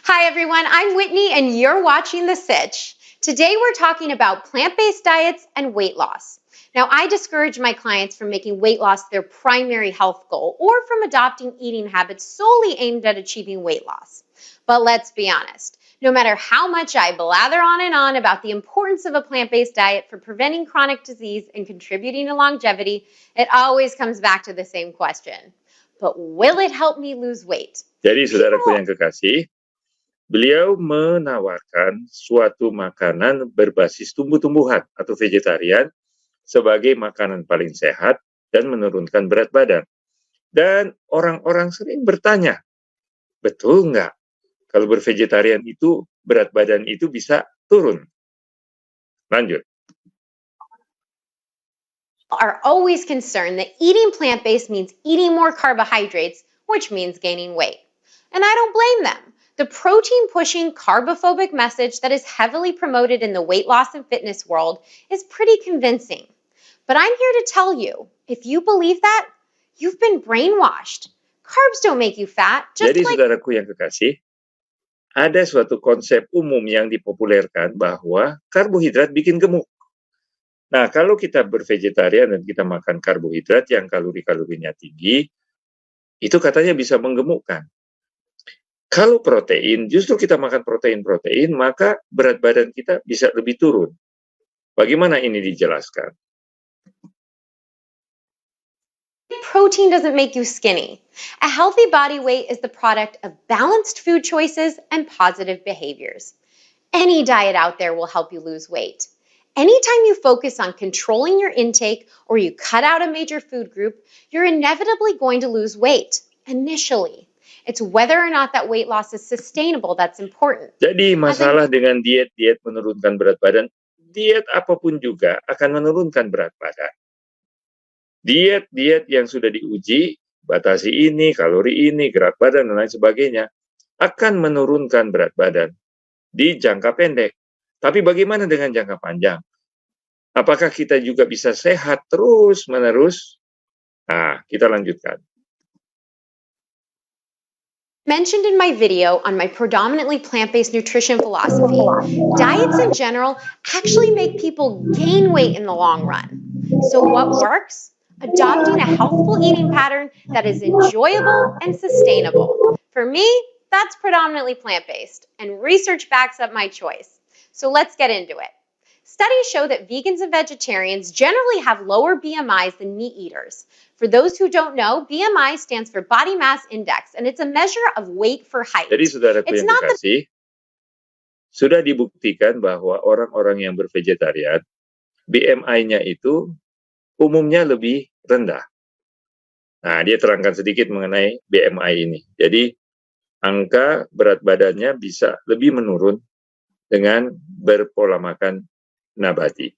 Hi everyone, I'm Whitney and you're watching The Sitch. Today we're talking about plant-based diets and weight loss. Now, I discourage my clients from making weight loss their primary health goal or from adopting eating habits solely aimed at achieving weight loss. But let's be honest, no matter how much I blather on and on about the importance of a plant-based diet for preventing chronic disease and contributing to longevity, it always comes back to the same question. But will it help me lose weight? Jadi saudaraku yang kekasih, beliau menawarkan suatu makanan berbasis tumbuh-tumbuhan atau vegetarian sebagai makanan paling sehat dan menurunkan berat badan. Dan orang-orang sering bertanya, betul nggak kalau bervegetarian itu berat badan itu bisa turun? Lanjut. Are always concerned that eating plant-based means eating more carbohydrates, which means gaining weight. And I don't blame them. The protein-pushing, carbophobic message that is heavily promoted in the weight loss and fitness world is pretty convincing. But I'm here to tell you, if you believe that, you've been brainwashed. Carbs don't make you fat, just Jadi like... saudaraku yang kekasih, ada suatu konsep umum yang dipopulerkan bahwa karbohidrat bikin gemuk. Nah, kalau kita bervegetarian dan kita makan karbohidrat yang kalori-kalorinya tinggi, itu katanya bisa menggemukkan. Kalau protein, justru kita makan protein-protein, maka berat badan kita bisa lebih turun. Bagaimana ini dijelaskan? Protein doesn't make you skinny. A healthy body weight is the product of balanced food choices and positive behaviors. Any diet out there will help you lose weight. Anytime you focus on controlling your intake or you cut out a major food group, you're inevitably going to lose weight initially. It's whether or not that weight loss is sustainable that's important. Jadi masalah dengan diet menurunkan berat badan, diet apapun juga akan menurunkan berat badan. Diet yang sudah diuji, batasi ini, kalori ini, gerak badan, dan lain sebagainya, akan menurunkan berat badan di jangka pendek. Tapi bagaimana dengan jangka panjang? Apakah kita juga bisa sehat terus-menerus? Nah, kita lanjutkan. Mentioned in my video on my predominantly plant-based nutrition philosophy, diets in general actually make people gain weight in the long run. So what works? Adopting a healthful eating pattern that is enjoyable and sustainable. For me, that's predominantly plant-based, and research backs up my choice. So let's get into it. Studies show that vegans and vegetarians generally have lower BMIs than meat eaters. For those who don't know, BMI stands for Body Mass Index, and it's a measure of weight for height. Jadi saudaraku yang kekasih, sudah dibuktikan bahwa orang-orang yang bervegetarian, BMI-nya itu umumnya lebih rendah. Nah, dia terangkan sedikit mengenai BMI ini. Jadi, angka berat badannya bisa lebih menurun dengan berpola makan nabati.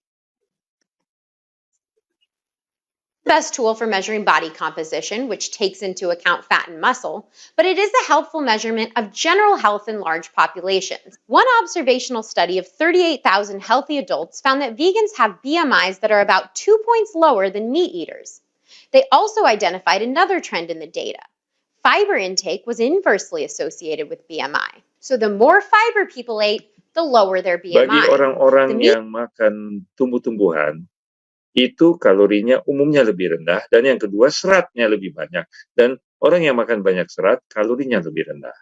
Best tool for measuring body composition, which takes into account fat and muscle, but it is a helpful measurement of general health in large populations. One observational study of 38,000 healthy adults found that vegans have BMIs that are about 2 points lower than meat eaters. They also identified another trend in the data. Fiber intake was inversely associated with BMI. So the more fiber people ate, the lower their BMI. Bagi orang-orang yang makan tumbuh-tumbuhan, itu kalorinya umumnya lebih rendah, dan yang kedua seratnya lebih banyak. Dan orang yang makan banyak serat, kalorinya lebih rendah.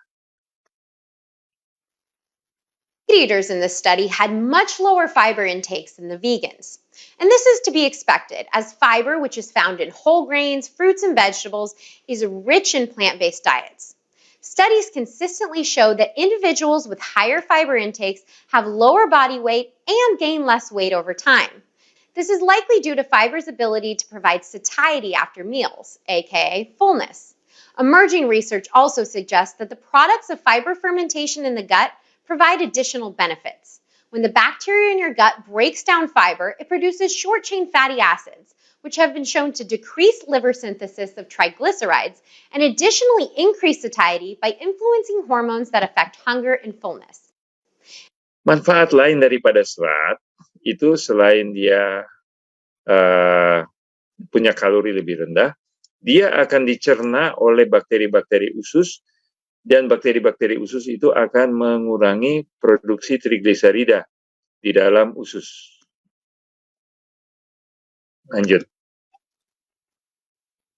Eaters in this study had much lower fiber intakes than the vegans. And this is to be expected, as fiber, which is found in whole grains, fruits, and vegetables, is rich in plant-based diets. Studies consistently show that individuals with higher fiber intakes have lower body weight and gain less weight over time. This is likely due to fiber's ability to provide satiety after meals, aka fullness. Emerging research also suggests that the products of fiber fermentation in the gut provide additional benefits. When the bacteria in your gut breaks down fiber, it produces short-chain fatty acids, which have been shown to decrease liver synthesis of triglycerides and additionally increase satiety by influencing hormones that affect hunger and fullness. Manfaat lain daripada serat itu selain dia punya kalori lebih rendah, dia akan dicerna oleh bakteri-bakteri usus, dan bakteri-bakteri usus itu akan mengurangi produksi trigliserida di dalam usus. Lanjut.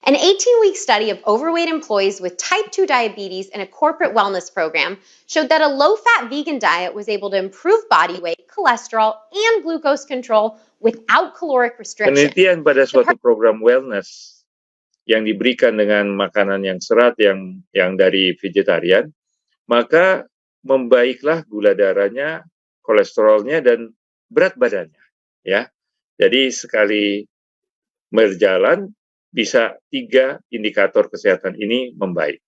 An 18-week study of overweight employees with type 2 diabetes in a corporate wellness program showed that a low-fat vegan diet was able to improve body weight, cholesterol, and glucose control without caloric restriction. Penelitian pada suatu program wellness yang diberikan dengan makanan yang serat yang dari vegetarian, maka membaiklah gula darahnya, kolesterolnya, dan berat badannya. Ya, jadi sekali berjalan bisa 3 indikator kesehatan ini membaik.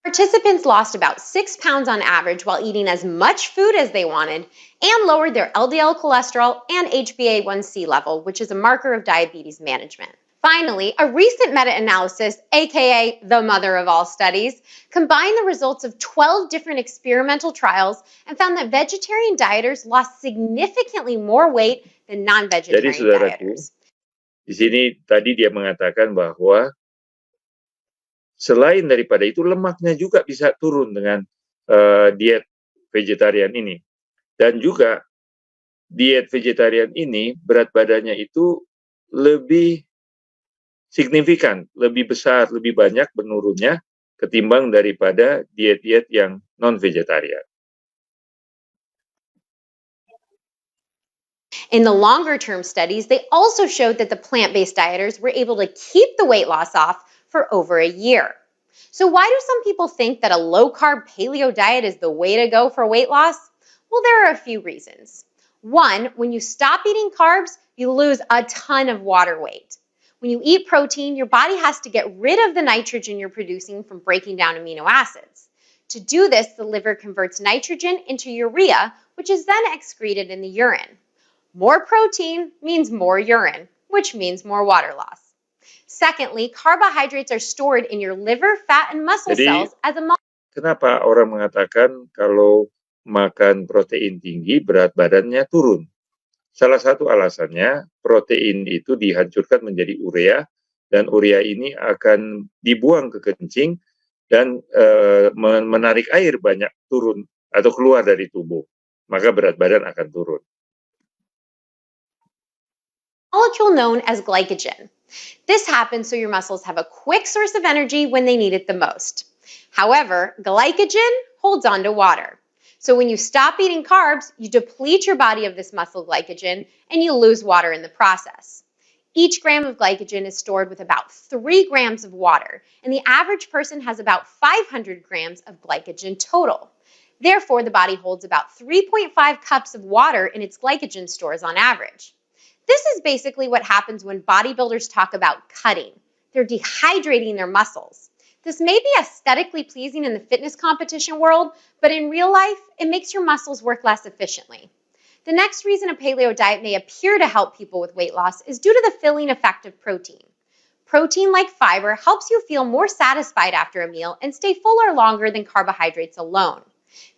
Participants lost about 6 pounds on average while eating as much food as they wanted and lowered their LDL cholesterol and HbA1c level, which is a marker of diabetes management. Finally, a recent meta-analysis, aka the mother of all studies, combined the results of 12 different experimental trials and found that vegetarian dieters lost significantly more weight than non-vegetarian Jadi saudaraku, dieters. di sini tadi dia mengatakan bahwa selain daripada itu lemaknya juga bisa turun dengan diet vegetarian ini. Dan juga diet vegetarian ini berat badannya itu lebih signifikan, lebih besar, lebih banyak menurunnya ketimbang daripada diet-diet yang non-vegetarian. In the longer-term studies, they also showed that the plant-based dieters were able to keep the weight loss off for over a year. So why do some people think that a low-carb paleo diet is the way to go for weight loss? Well, there are a few reasons. One, when you stop eating carbs, you lose a ton of water weight. When you eat protein, your body has to get rid of the nitrogen you're producing from breaking down amino acids. To do this, the liver converts nitrogen into urea, which is then excreted in the urine. More protein means more urine, which means more water loss. Secondly, carbohydrates are stored in your liver, fat, and muscle cells as a Kenapa orang mengatakan kalau makan protein tinggi berat badannya turun? Salah satu alasannya protein itu dihancurkan menjadi urea, dan urea ini akan dibuang ke kencing dan menarik air banyak turun atau keluar dari tubuh. Maka berat badan akan turun. molecule known as glycogen. This happens so your muscles have a quick source of energy when they need it the most. However, glycogen holds on to water. So when you stop eating carbs, you deplete your body of this muscle glycogen and you lose water in the process. Each gram of glycogen is stored with about 3 grams of water, and the average person has about 500 grams of glycogen total. Therefore, the body holds about 3.5 cups of water in its glycogen stores on average. This is basically what happens when bodybuilders talk about cutting. They're dehydrating their muscles. This may be aesthetically pleasing in the fitness competition world, but in real life, it makes your muscles work less efficiently. The next reason a paleo diet may appear to help people with weight loss is due to the filling effect of protein. Protein, like fiber, helps you feel more satisfied after a meal and stay fuller longer than carbohydrates alone.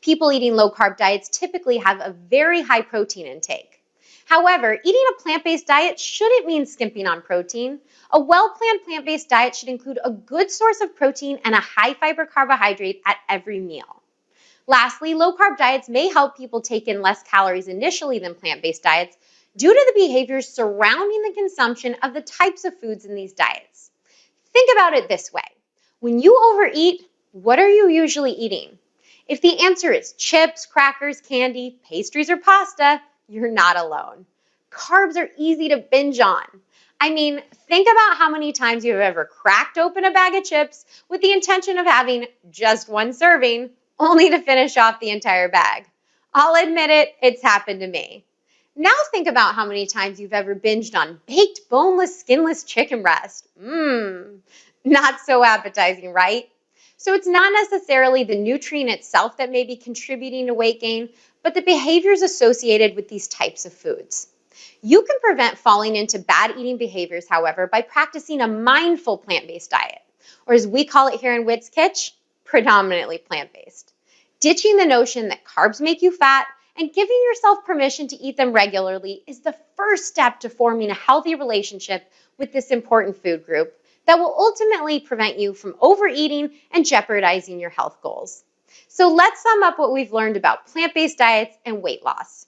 People eating low-carb diets typically have a very high protein intake. However, eating a plant-based diet shouldn't mean skimping on protein. A well-planned plant-based diet should include a good source of protein and a high-fiber carbohydrate at every meal. Lastly, low-carb diets may help people take in less calories initially than plant-based diets due to the behaviors surrounding the consumption of the types of foods in these diets. Think about it this way. When you overeat, what are you usually eating? If the answer is chips, crackers, candy, pastries, or pasta, you're not alone. Carbs are easy to binge on. I mean, think about how many times you've ever cracked open a bag of chips with the intention of having just one serving, only to finish off the entire bag. I'll admit it, it's happened to me. Now think about how many times you've ever binged on baked, boneless, skinless chicken breast. Not so appetizing, right? So it's not necessarily the nutrient itself that may be contributing to weight gain, but the behaviors associated with these types of foods. You can prevent falling into bad eating behaviors, however, by practicing a mindful plant-based diet, or as we call it here in Wits Kitch, predominantly plant-based. Ditching the notion that carbs make you fat and giving yourself permission to eat them regularly is the first step to forming a healthy relationship with this important food group that will ultimately prevent you from overeating and jeopardizing your health goals. So let's sum up what we've learned about plant-based diets and weight loss.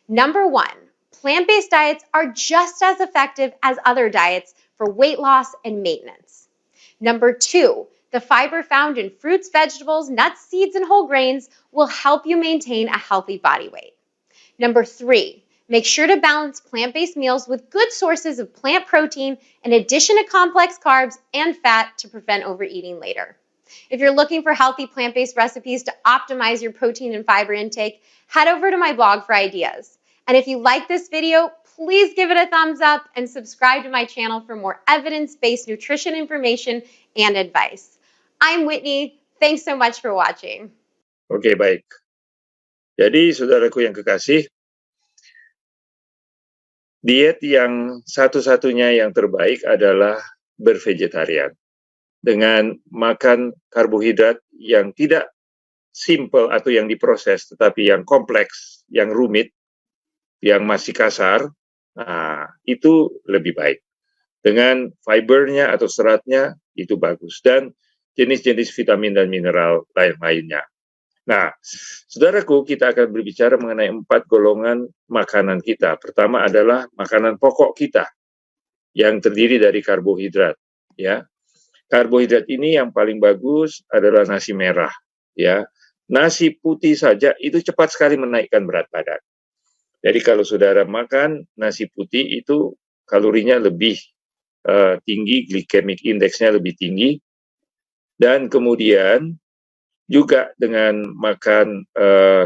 Number one, plant-based diets are just as effective as other diets for weight loss and maintenance. Number two, the fiber found in fruits, vegetables, nuts, seeds, and whole grains will help you maintain a healthy body weight. Number three, make sure to balance plant-based meals with good sources of plant protein in addition to complex carbs and fat to prevent overeating later. If you're looking for healthy plant-based recipes to optimize your protein and fiber intake, head over to my blog for ideas. And if you like this video, please give it a thumbs up and subscribe to my channel for more evidence-based nutrition information and advice. I'm Whitney. Thanks so much for watching. Oke, baik. Jadi, saudaraku yang kekasih, diet yang satu-satunya yang terbaik adalah bervegetarian. Dengan makan karbohidrat yang tidak simple atau yang diproses, tetapi yang kompleks, yang rumit, yang masih kasar, nah, itu lebih baik. Dengan fibernya atau seratnya, itu bagus. Dan jenis-jenis vitamin dan mineral lain-lainnya. Nah, saudaraku, kita akan berbicara mengenai 4 golongan makanan kita. Pertama adalah makanan pokok kita yang terdiri dari karbohidrat. Ya, karbohidrat ini yang paling bagus adalah nasi merah. Ya, nasi putih saja itu cepat sekali menaikkan berat badan. Jadi kalau saudara makan nasi putih itu kalorinya lebih tinggi, glycemic indexnya lebih tinggi. Dan kemudian juga dengan makan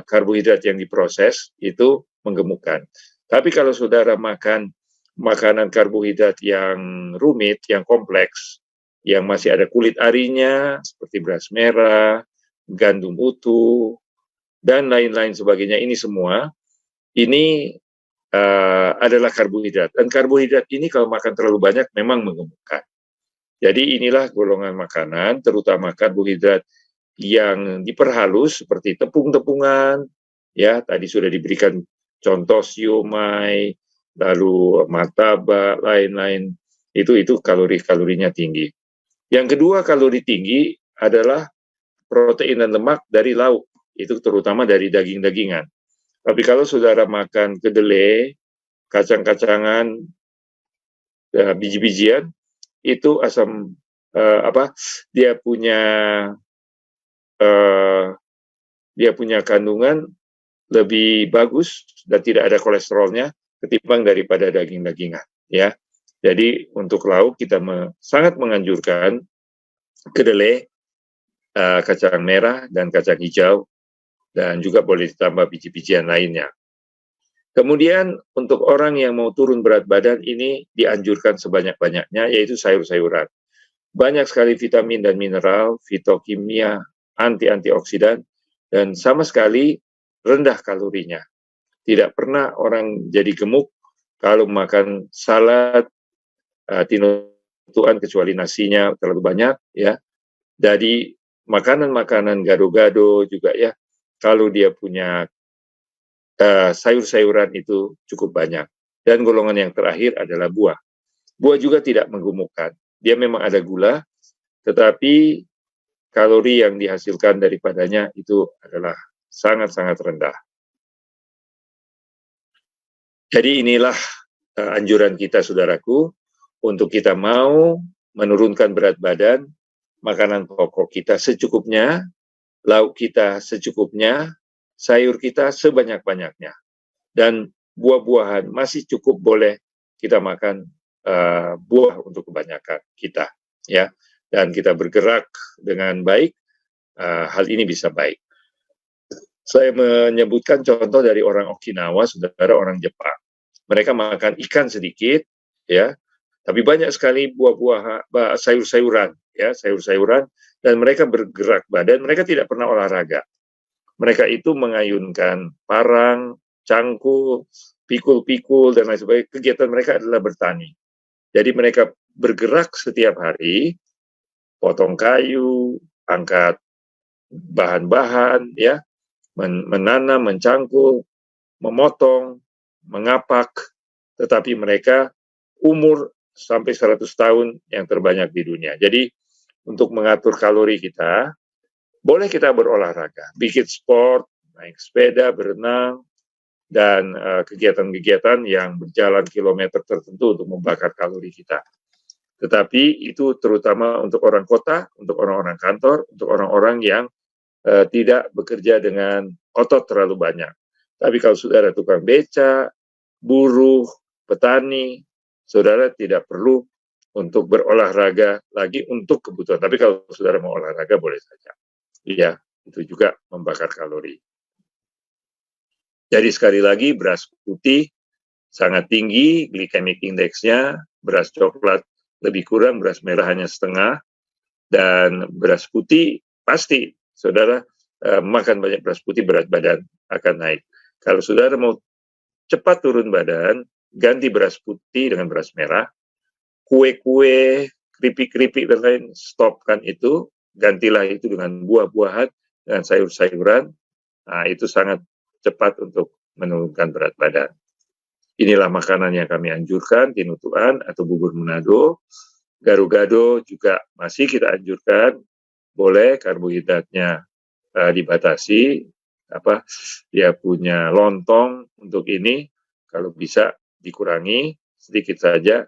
karbohidrat yang diproses itu menggemukkan. Tapi kalau saudara makan makanan karbohidrat yang rumit, yang kompleks, yang masih ada kulit arinya seperti beras merah, gandum utuh, dan lain-lain sebagainya, ini semua ini adalah karbohidrat. Dan karbohidrat ini kalau makan terlalu banyak memang menggemukkan. Jadi inilah golongan makanan, terutama karbohidrat yang diperhalus seperti tepung-tepungan, ya tadi sudah diberikan contoh siomay, lalu martabak, lain-lain, itu kalorinya tinggi. Yang kedua kalori tinggi adalah protein dan lemak dari lauk, itu terutama dari daging-dagingan. Tapi kalau saudara makan kedelai, kacang-kacangan, biji-bijian, itu asam dia punya kandungan lebih bagus dan tidak ada kolesterolnya ketimbang daripada daging-dagingan, ya. Jadi untuk lauk kita sangat menganjurkan kedelai, kacang merah dan kacang hijau, dan juga boleh ditambah biji-bijian lainnya. Kemudian untuk orang yang mau turun berat badan ini dianjurkan sebanyak-banyaknya, yaitu sayur-sayuran. Banyak sekali vitamin dan mineral, fitokimia, antioksidan, dan sama sekali rendah kalorinya. Tidak pernah orang jadi gemuk kalau makan salad, tinutuan kecuali nasinya terlalu banyak, ya. Jadi makanan-makanan gado-gado juga, ya. Kalau dia punya sayur-sayuran itu cukup banyak. Dan golongan yang terakhir adalah buah. Buah juga tidak menggemukkan. Dia memang ada gula, tetapi kalori yang dihasilkan daripadanya itu adalah sangat-sangat rendah. Jadi inilah anjuran kita, saudaraku, untuk kita mau menurunkan berat badan, makanan pokok kita secukupnya, lauk kita secukupnya, sayur kita sebanyak-banyaknya. Dan buah-buahan masih cukup boleh kita makan buah untuk kebanyakan kita, ya. Dan kita bergerak dengan baik, hal ini bisa baik. Saya menyebutkan contoh dari orang Okinawa, saudara, orang Jepang. Mereka makan ikan sedikit, ya, tapi banyak sekali buah-buah, sayur-sayuran, ya, sayur-sayuran, dan mereka bergerak badan. Mereka tidak pernah olahraga. Mereka itu mengayunkan parang, cangkul, pikul-pikul dan lain sebagainya. Kegiatan mereka adalah bertani. Jadi mereka bergerak setiap hari, potong kayu, angkat bahan-bahan, ya, menanam, mencangkul, memotong, mengapak, tetapi mereka umur sampai 100 tahun yang terbanyak di dunia. Jadi untuk mengatur kalori kita, boleh kita berolahraga, bikin sport, naik sepeda, berenang, dan kegiatan-kegiatan yang berjalan kilometer tertentu untuk membakar kalori kita. Tetapi itu terutama untuk orang kota, untuk orang-orang kantor, untuk orang-orang yang tidak bekerja dengan otot terlalu banyak. Tapi kalau saudara tukang beca, buruh, petani, saudara tidak perlu untuk berolahraga lagi untuk kebutuhan. Tapi kalau saudara mau olahraga boleh saja. Iya, itu juga membakar kalori. Jadi sekali lagi beras putih sangat tinggi glycemic index-nya, beras coklat lebih kurang, beras merah hanya setengah, dan beras putih pasti saudara makan banyak beras putih, berat badan akan naik. Kalau saudara mau cepat turun badan, ganti beras putih dengan beras merah, kue-kue, keripik-keripik dan lain, stopkan itu, gantilah itu dengan buah-buahan, dengan sayur-sayuran, nah itu sangat cepat untuk menurunkan berat badan. Inilah makanan yang kami anjurkan, tinutuan atau bubur Manado. Gado-gado juga masih kita anjurkan, boleh karbohidratnya dibatasi, dia punya lontong untuk ini, kalau bisa dikurangi sedikit saja.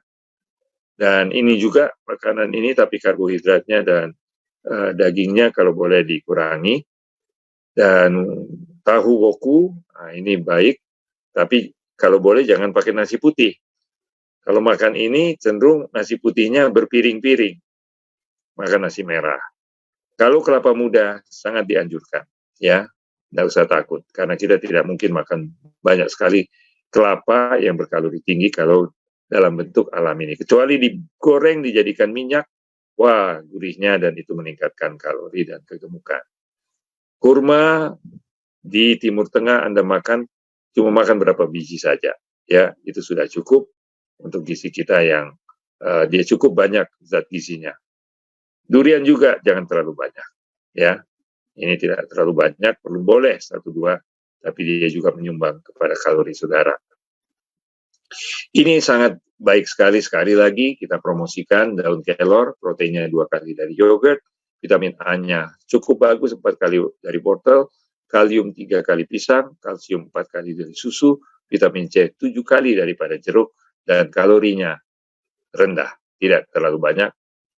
Dan ini juga makanan ini tapi karbohidratnya dan dagingnya kalau boleh dikurangi. Dan tahu woku, nah ini baik, tapi kalau boleh jangan pakai nasi putih. Kalau makan ini cenderung nasi putihnya berpiring-piring, makan nasi merah. Kalau kelapa muda sangat dianjurkan, ya, tidak usah takut, karena kita tidak mungkin makan banyak sekali kelapa yang berkalori tinggi kalau dalam bentuk alami ini. Kecuali digoreng, dijadikan minyak, wah gurihnya dan itu meningkatkan kalori dan kegemukan. Kurma di Timur Tengah Anda makan cuma makan berapa biji saja, ya itu sudah cukup untuk gizi kita yang dia cukup banyak zat gizinya. Durian juga jangan terlalu banyak, ya ini tidak terlalu banyak, perlu boleh 1-2, tapi dia juga menyumbang kepada kalori saudara. Ini sangat baik sekali lagi kita promosikan daun kelor, proteinnya 2 kali dari yogurt, vitamin A-nya cukup bagus 4 kali dari wortel, kalium 3 kali pisang, kalsium 4 kali dari susu, vitamin C 7 kali daripada jeruk, dan kalorinya rendah, tidak terlalu banyak,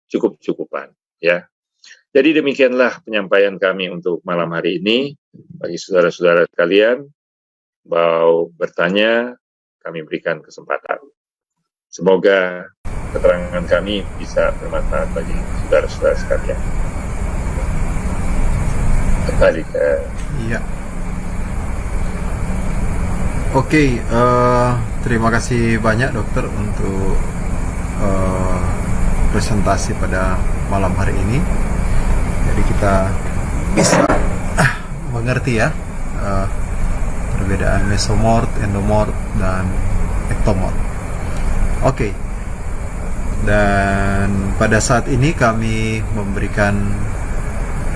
cukup-cukupan, ya. Jadi demikianlah penyampaian kami untuk malam hari ini. Bagi saudara-saudara sekalian, mau bertanya, kami berikan kesempatan. Semoga keterangan kami bisa bermanfaat bagi saudara-saudara sekalian. Kembali ke... Iya. Oke, terima kasih banyak dokter untuk presentasi pada malam hari ini. Jadi kita bisa mengerti ya perbedaan mesomort, endomort, dan ektomort. Oke. Dan pada saat ini kami memberikan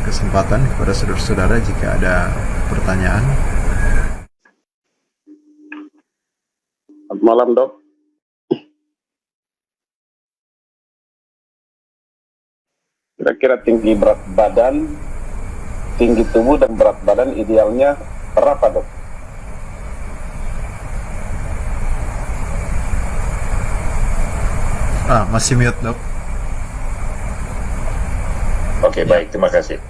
kesempatan kepada saudara-saudara jika ada pertanyaan. Selamat malam, Dok. Kira-kira tinggi berat badan, tinggi tubuh dan berat badan idealnya berapa, Dok? Masih mute, Dok. Oke, baik, terima kasih.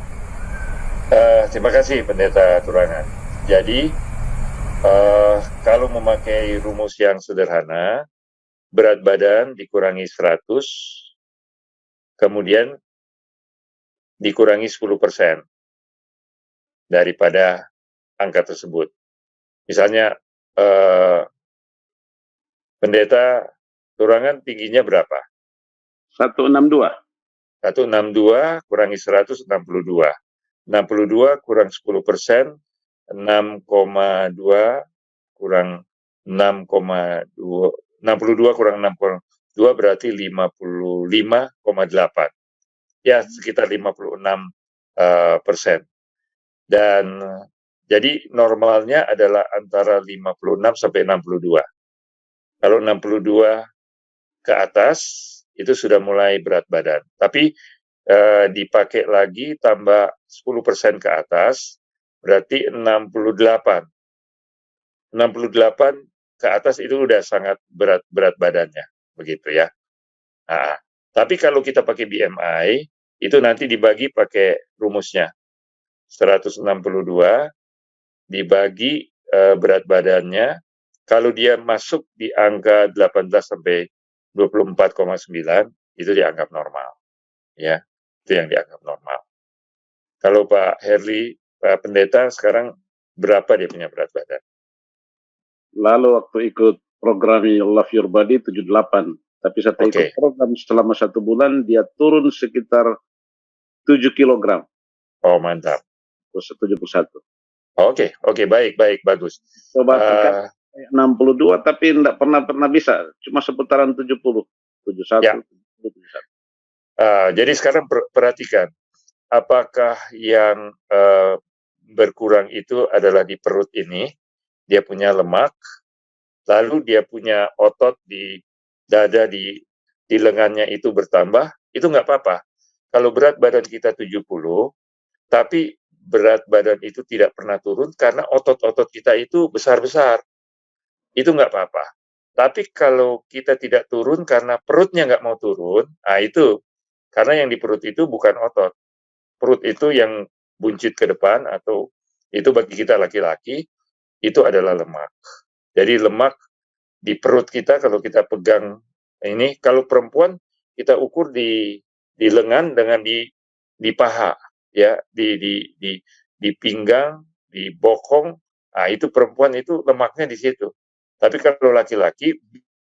Terima kasih Pendeta Turangan. Jadi kalau memakai rumus yang sederhana, berat badan dikurangi 100, kemudian dikurangi 10% daripada angka tersebut. Misalnya Pendeta Turangan tingginya berapa? 162. 162 kurangi 100, 62. 62 kurang 10%, 6,2 kurang 62 kurang 6,2 berarti 55,8. Ya, sekitar 56%. Dan jadi normalnya adalah antara 56 sampai 62. Kalau 62 ke atas itu sudah mulai berat badan. Tapi dipakai lagi tambah 10% ke atas berarti 68. 68 ke atas itu udah sangat berat badannya, begitu ya. Nah, tapi kalau kita pakai BMI itu nanti dibagi pakai rumusnya. 162 dibagi berat badannya, kalau dia masuk di angka 18 sampai 24,9 itu dianggap normal. Ya, itu yang dianggap normal. Kalau Pak Herli, Pak Pendeta sekarang berapa dia punya berat badan? Lalu waktu ikut program Love Your Body 78, tapi setelah ikut program selama 1 bulan dia turun sekitar 7 kilogram. Oh, mantap. Terus 71. Oke, baik, bagus. Coba tekan 62 tapi tidak pernah bisa, cuma seputaran 70, 71, ya. 71. Jadi sekarang perhatikan, apakah yang berkurang itu adalah di perut ini, dia punya lemak, lalu dia punya otot di dada, di lengannya itu bertambah, itu nggak apa-apa. Kalau berat badan kita 70, tapi berat badan itu tidak pernah turun karena otot-otot kita itu besar-besar, itu nggak apa-apa. Tapi kalau kita tidak turun karena perutnya nggak mau turun, itu karena yang di perut itu bukan otot. Perut itu yang buncit ke depan, atau itu bagi kita laki-laki, itu adalah lemak. Jadi lemak di perut kita kalau kita pegang ini, kalau perempuan kita ukur di lengan dengan di paha, ya, di pinggang, di bokong, itu perempuan itu lemaknya di situ. Tapi kalau laki-laki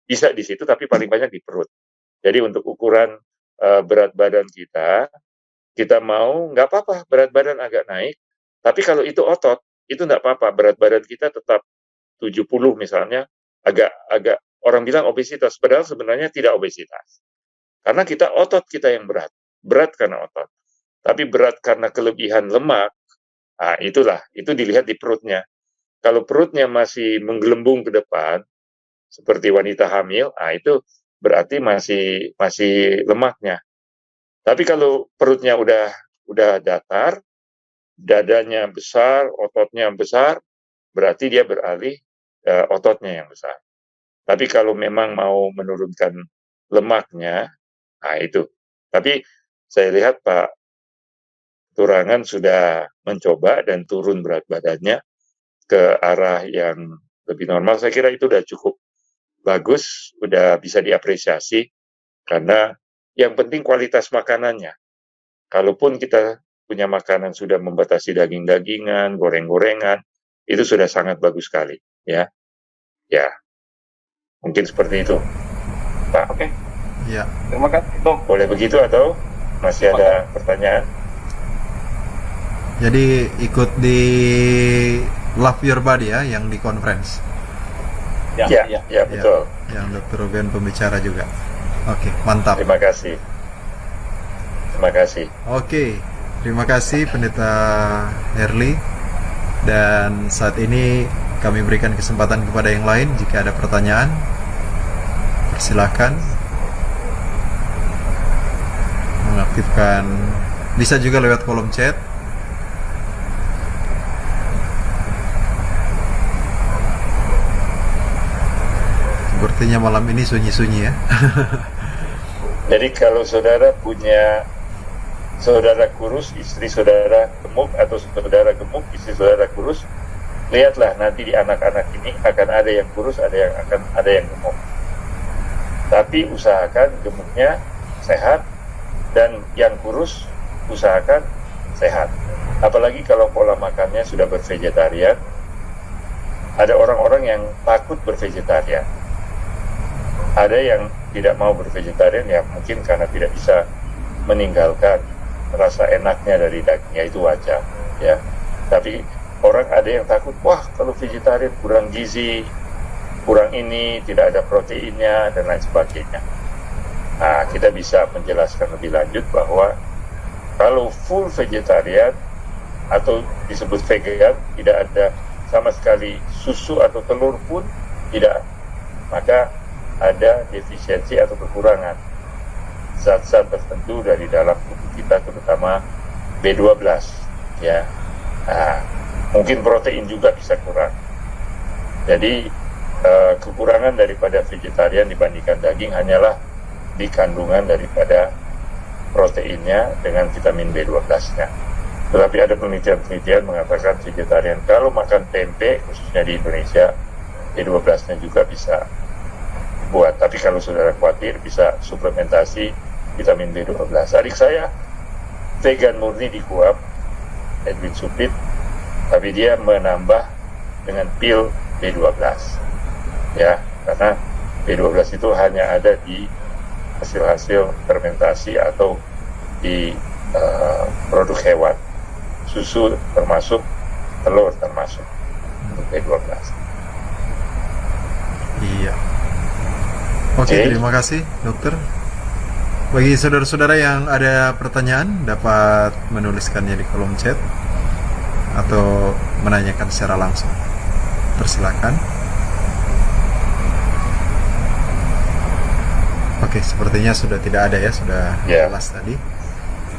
bisa di situ, tapi paling banyak di perut. Jadi untuk ukuran berat badan kita mau, nggak apa-apa berat badan agak naik, tapi kalau itu otot, itu nggak apa-apa, berat badan kita tetap 70 misalnya, agak orang bilang obesitas, padahal sebenarnya tidak obesitas. Karena otot kita yang berat karena otot. Tapi berat karena kelebihan lemak, itu dilihat di perutnya. Kalau perutnya masih menggelembung ke depan, seperti wanita hamil, itu berarti masih lemaknya. Tapi kalau perutnya udah datar, dadanya besar, ototnya besar, berarti dia beralih ototnya yang besar. Tapi kalau memang mau menurunkan lemaknya, itu. Tapi saya lihat Pak Turangan sudah mencoba dan turun berat badannya ke arah yang lebih normal. Saya kira itu udah cukup bagus, udah bisa diapresiasi, karena yang penting kualitas makanannya. Kalaupun kita punya makanan sudah membatasi daging-dagingan, goreng-gorengan, itu sudah sangat bagus sekali, ya. Ya, mungkin seperti itu, Pak. Oke. Ya. Terima kasih, Dok. Boleh begitu atau masih ada pertanyaan? Jadi ikut di Love Your Body ya, yang di conference. Ya, betul. Yang Dr. Ruben pembicara juga. Oke, mantap. Terima kasih. Oke, terima kasih Pendeta Herli. Dan saat ini kami berikan kesempatan kepada yang lain. Jika ada pertanyaan, persilakan mengaktifkan. Bisa juga lewat kolom chat. Sepertinya malam ini sunyi-sunyi ya. Jadi kalau saudara punya saudara kurus, istri saudara gemuk, atau saudara gemuk, istri saudara kurus, lihatlah nanti di anak-anak ini akan ada yang kurus, ada yang gemuk. Tapi usahakan gemuknya sehat, dan yang kurus usahakan sehat. Apalagi kalau pola makannya sudah bervegetarian. Ada orang-orang yang takut bervegetarian. Ada yang tidak mau bervegetarian, ya mungkin karena tidak bisa meninggalkan rasa enaknya dari dagingnya, itu wajar, ya. Tapi orang ada yang takut, wah kalau vegetarian kurang gizi, kurang ini, tidak ada proteinnya, dan lain sebagainya. Nah, kita bisa menjelaskan lebih lanjut bahwa kalau full vegetarian atau disebut vegan, tidak ada sama sekali susu atau telur pun tidak, maka ada defisiensi atau kekurangan zat-zat tertentu dari dalam tubuh kita, terutama B12 ya. Nah, mungkin protein juga bisa kurang. Jadi kekurangan daripada vegetarian dibandingkan daging hanyalah di kandungan daripada proteinnya dengan vitamin B12-nya. Tetapi ada penelitian-penelitian mengatakan vegetarian kalau makan tempe, khususnya di Indonesia, B12-nya juga bisa buat. Tapi kalau saudara khawatir, bisa suplementasi vitamin B12. Adik saya vegan murni di Kuap, Edwin Supit, tapi dia menambah dengan pil B12. Ya, karena B12 itu hanya ada di hasil-hasil fermentasi atau di produk hewan, susu termasuk, telur termasuk untuk B12. Iya. Oke, terima kasih dokter. Bagi saudara-saudara yang ada pertanyaan dapat menuliskannya di kolom chat atau menanyakan secara langsung. Persilakan. Oke, sepertinya sudah tidak ada ya, sudah jelas tadi.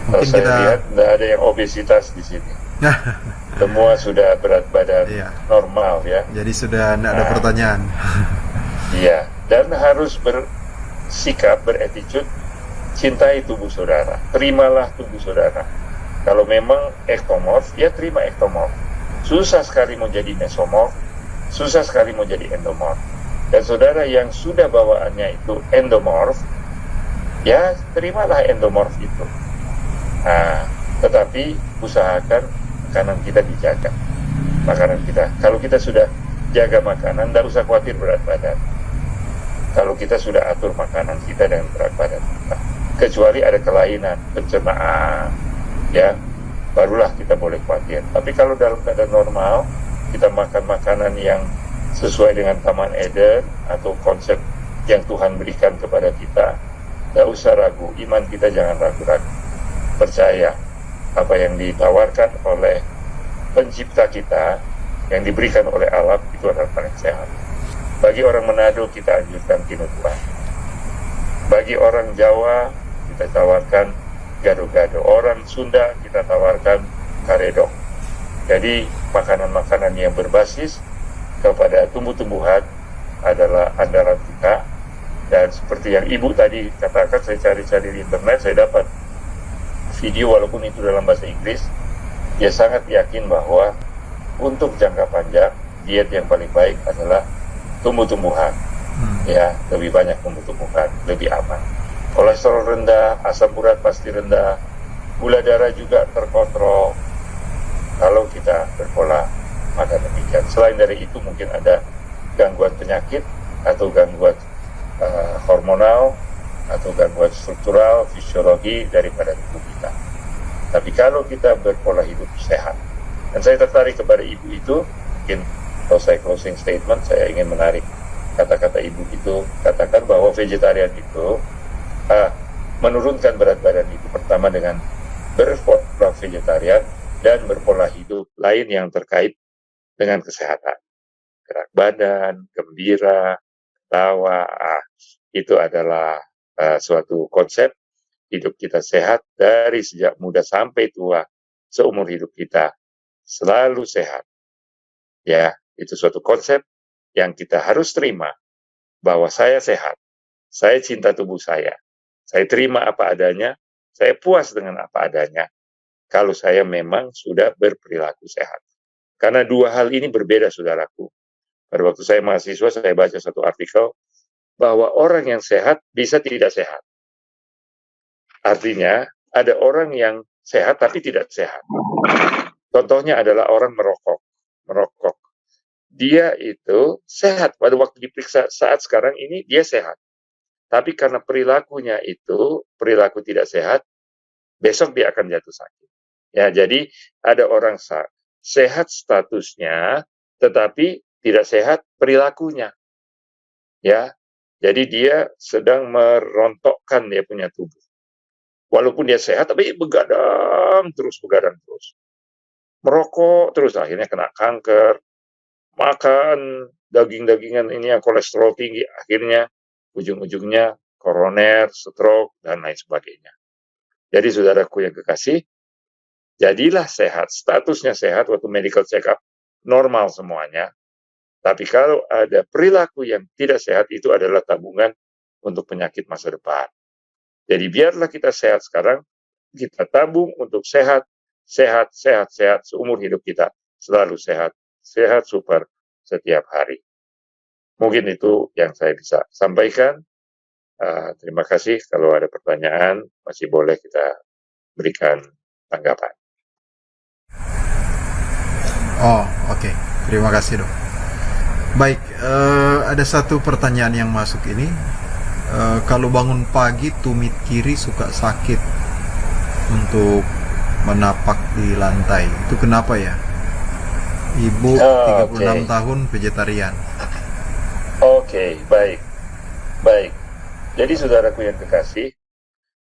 Mungkin saya lihat tidak ada yang obesitas di sini. Semua sudah berat badan normal ya. Jadi sudah tidak ada pertanyaan. Iya, dan harus bersikap, beretitude, cintai tubuh saudara. Terimalah tubuh saudara. Kalau memang ektomorf, ya terima ektomorf. Susah sekali mau jadi mesomorf, susah sekali mau jadi endomorf. Dan saudara yang sudah bawaannya itu endomorf, ya terimalah endomorf itu. Nah, tetapi usahakan makanan kita dijaga. Makanan kita, kalau kita sudah jaga makanan, tidak usah khawatir berat badan. Kalau kita sudah atur makanan kita dengan berat badan kita, kecuali ada kelainan pencernaan, ya, barulah kita boleh khawatir. Tapi kalau dalam keadaan normal, kita makan makanan yang sesuai dengan Taman Eden atau konsep yang Tuhan berikan kepada kita, tidak usah ragu. Iman kita jangan ragu-ragu. Percaya apa yang ditawarkan oleh pencipta kita, yang diberikan oleh alam, itu adalah paling sehat. Bagi orang Manado kita anjurkan tinutuan. Bagi orang Jawa kita tawarkan gado-gado. Orang Sunda kita tawarkan karedok. Jadi makanan-makanan yang berbasis kepada tumbuh-tumbuhan adalah andalan kita. Dan seperti yang Ibu tadi katakan, saya cari-cari di internet, saya dapat video walaupun itu dalam bahasa Inggris. Dia sangat yakin bahwa untuk jangka panjang diet yang paling baik adalah tumbuh-tumbuhan. Ya, lebih banyak tumbuh-tumbuhan, lebih aman. Kolesterol rendah, asam urat pasti rendah, gula darah juga terkontrol kalau kita berpola makan demikian. Selain dari itu mungkin ada gangguan penyakit atau gangguan hormonal atau gangguan struktural, fisiologi daripada tubuh kita. Tapi kalau kita berpola hidup sehat, dan saya tertarik kepada Ibu itu, mungkin kalau saya closing statement, saya ingin menarik kata-kata Ibu itu, katakan bahwa vegetarian itu menurunkan berat badan itu pertama dengan berpola vegetarian dan berpola hidup lain yang terkait dengan kesehatan. Gerak badan, gembira, tawa, itu adalah suatu konsep hidup kita sehat dari sejak muda sampai tua, seumur hidup kita selalu sehat. Ya, itu suatu konsep yang kita harus terima, bahwa saya sehat, saya cinta tubuh saya terima apa adanya, saya puas dengan apa adanya, kalau saya memang sudah berperilaku sehat. Karena dua hal ini berbeda, saudaraku. Pada waktu saya mahasiswa, saya baca satu artikel, bahwa orang yang sehat bisa tidak sehat. Artinya, ada orang yang sehat tapi tidak sehat. Contohnya adalah orang merokok. Dia itu sehat, pada waktu diperiksa saat sekarang ini, dia sehat. Tapi karena perilakunya itu, perilaku tidak sehat, besok dia akan jatuh sakit. Ya, jadi ada orang sehat statusnya, tetapi tidak sehat perilakunya. ya. Jadi dia sedang merontokkan dia punya tubuh. Walaupun dia sehat, tapi begadang terus. Merokok terus, akhirnya kena kanker. Makan daging-dagingan ini yang kolesterol tinggi, akhirnya ujung-ujungnya koroner, stroke, dan lain sebagainya. Jadi saudaraku yang kekasih, jadilah sehat, statusnya sehat waktu medical check-up, normal semuanya. Tapi kalau ada perilaku yang tidak sehat, itu adalah tabungan untuk penyakit masa depan. Jadi biarlah kita sehat sekarang, kita tabung untuk sehat seumur hidup kita. Selalu sehat super setiap hari. Mungkin itu yang saya bisa sampaikan. Terima kasih. Kalau ada pertanyaan, masih boleh kita berikan tanggapan. Oh, oke. Terima kasih, Dok. Baik, ada satu pertanyaan yang masuk ini. Kalau bangun pagi tumit kiri suka sakit untuk menapak di lantai. Itu kenapa ya? Ibu 36 tahun vegetarian. Oke, baik. Jadi saudaraku yang kekasih,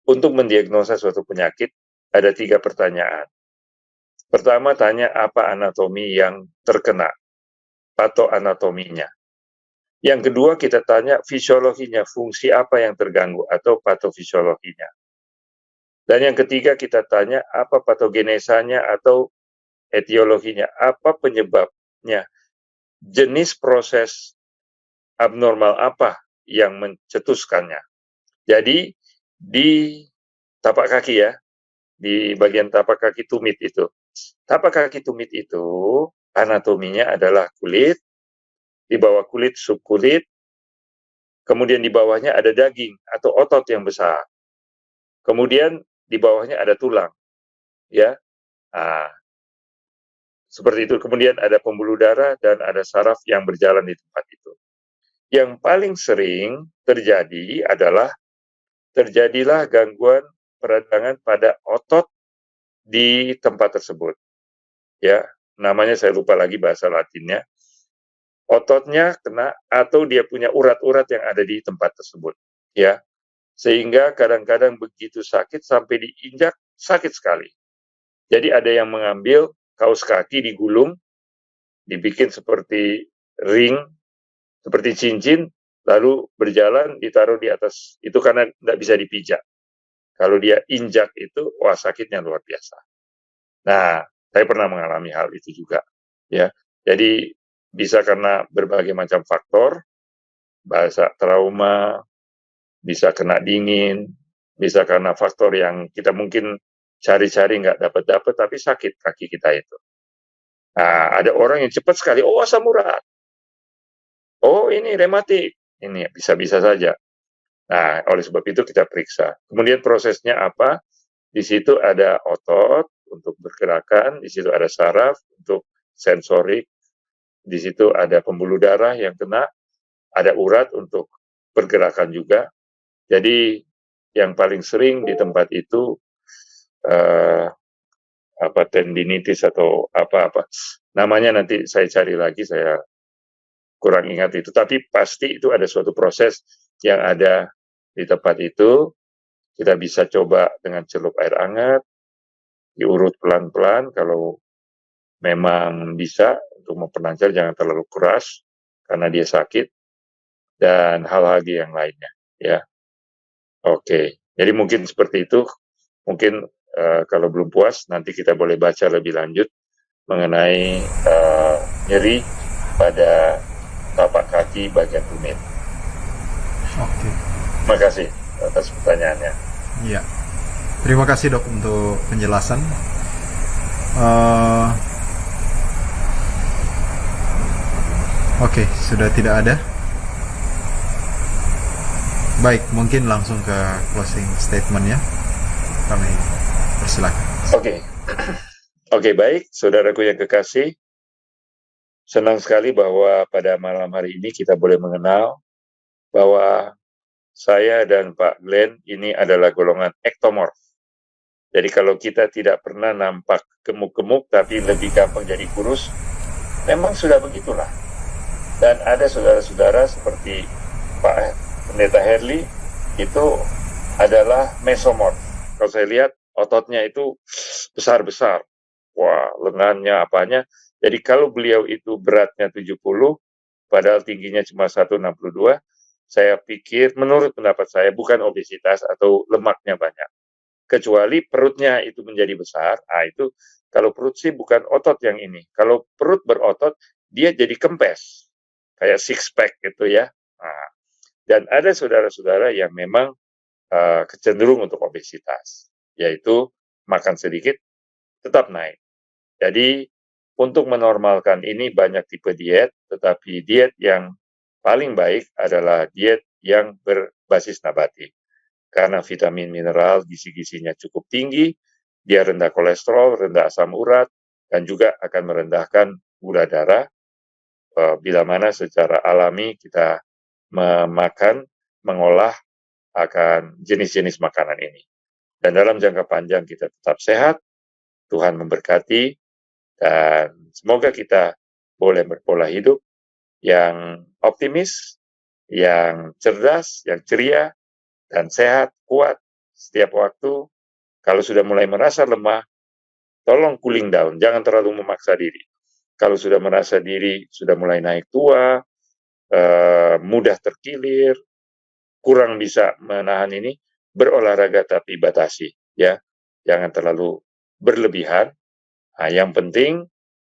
untuk mendiagnosa suatu penyakit ada 3 pertanyaan. Pertama, tanya apa anatomi yang terkena, patoanatominya. Yang kedua, kita tanya fisiologinya, fungsi apa yang terganggu atau patofisiologinya. Dan yang ketiga, kita tanya apa patogenesanya atau etiologinya, apa penyebabnya, jenis proses abnormal apa yang mencetuskannya. Jadi di tapak kaki ya, di bagian tapak kaki tumit itu. Tapak kaki tumit itu anatominya adalah kulit, di bawah kulit subkulit, kemudian di bawahnya ada daging atau otot yang besar. Kemudian di bawahnya ada tulang. Ya. Seperti itu. Kemudian ada pembuluh darah dan ada saraf yang berjalan di tempat itu. Yang paling sering terjadi adalah terjadilah gangguan peradangan pada otot di tempat tersebut. Ya, namanya saya lupa lagi bahasa Latinnya. Ototnya kena atau dia punya urat-urat yang ada di tempat tersebut. Ya, sehingga kadang-kadang begitu sakit sampai diinjak sakit sekali. Jadi ada yang mengambil kaos kaki digulung, dibikin seperti ring, seperti cincin, lalu berjalan ditaruh di atas itu karena tidak bisa dipijak. Kalau dia injak itu, wah sakitnya luar biasa. Nah, saya pernah mengalami hal itu juga. Ya, jadi bisa karena berbagai macam faktor, bahasa trauma, bisa kena dingin, bisa karena faktor yang kita mungkin cari-cari nggak dapat-dapat, tapi sakit kaki kita itu. Nah, ada orang yang cepat sekali, oh asam urat, oh ini rematik, ini bisa-bisa saja. Nah, oleh sebab itu kita periksa. Kemudian prosesnya apa? Di situ ada otot untuk bergerakan, di situ ada saraf untuk sensorik, di situ ada pembuluh darah yang kena, ada urat untuk pergerakan juga. Jadi yang paling sering di tempat itu tendinitis atau apa-apa. Namanya nanti saya cari lagi, saya kurang ingat itu. Tapi pasti itu ada suatu proses yang ada di tempat itu. Kita bisa coba dengan celup air hangat, diurut pelan-pelan kalau memang bisa untuk memperlancar, jangan terlalu keras karena dia sakit, dan hal lagi yang lainnya ya. Oke, jadi mungkin seperti itu. Mungkin kalau belum puas nanti kita boleh baca lebih lanjut mengenai nyeri pada tapak kaki bagian tumit. Oke. Terima kasih atas pertanyaannya. Iya. Terima kasih Dok untuk penjelasan. Oke, sudah tidak ada. Baik, mungkin langsung ke closing statement ya. Kami persilakan. Oke, baik, saudaraku yang kekasih. Senang sekali bahwa pada malam hari ini kita boleh mengenal bahwa saya dan Pak Glenn ini adalah golongan ektomorf. Jadi kalau kita tidak pernah nampak gemuk-gemuk tapi lebih gampang jadi kurus, memang sudah begitulah. Dan ada saudara-saudara seperti Pak Pendeta Herli itu adalah mesomorf. Kalau saya lihat ototnya itu besar-besar. Wah, lengannya, apanya. Jadi kalau beliau itu beratnya 70, padahal tingginya cuma 162, saya pikir menurut pendapat saya bukan obesitas atau lemaknya banyak. Kecuali perutnya itu menjadi besar, itu kalau perut sih bukan otot yang ini. Kalau perut berotot, dia jadi kempes. Kayak six pack gitu ya. Nah, dan ada saudara-saudara yang memang kecenderung untuk obesitas, yaitu makan sedikit, tetap naik. Jadi untuk menormalkan ini banyak tipe diet, tetapi diet yang paling baik adalah diet yang berbasis nabati. Karena vitamin mineral gizi-gizinya cukup tinggi, dia rendah kolesterol, rendah asam urat, dan juga akan merendahkan gula darah, bila mana secara alami kita mengolah akan jenis-jenis makanan ini. Dan dalam jangka panjang kita tetap sehat, Tuhan memberkati, dan semoga kita boleh berpola hidup yang optimis, yang cerdas, yang ceria, dan sehat, kuat setiap waktu. Kalau sudah mulai merasa lemah, tolong cooling down, jangan terlalu memaksa diri. Kalau sudah merasa diri sudah mulai naik tua, mudah terkilir, kurang bisa menahan ini, berolahraga tapi batasi, ya, jangan terlalu berlebihan. Nah, yang penting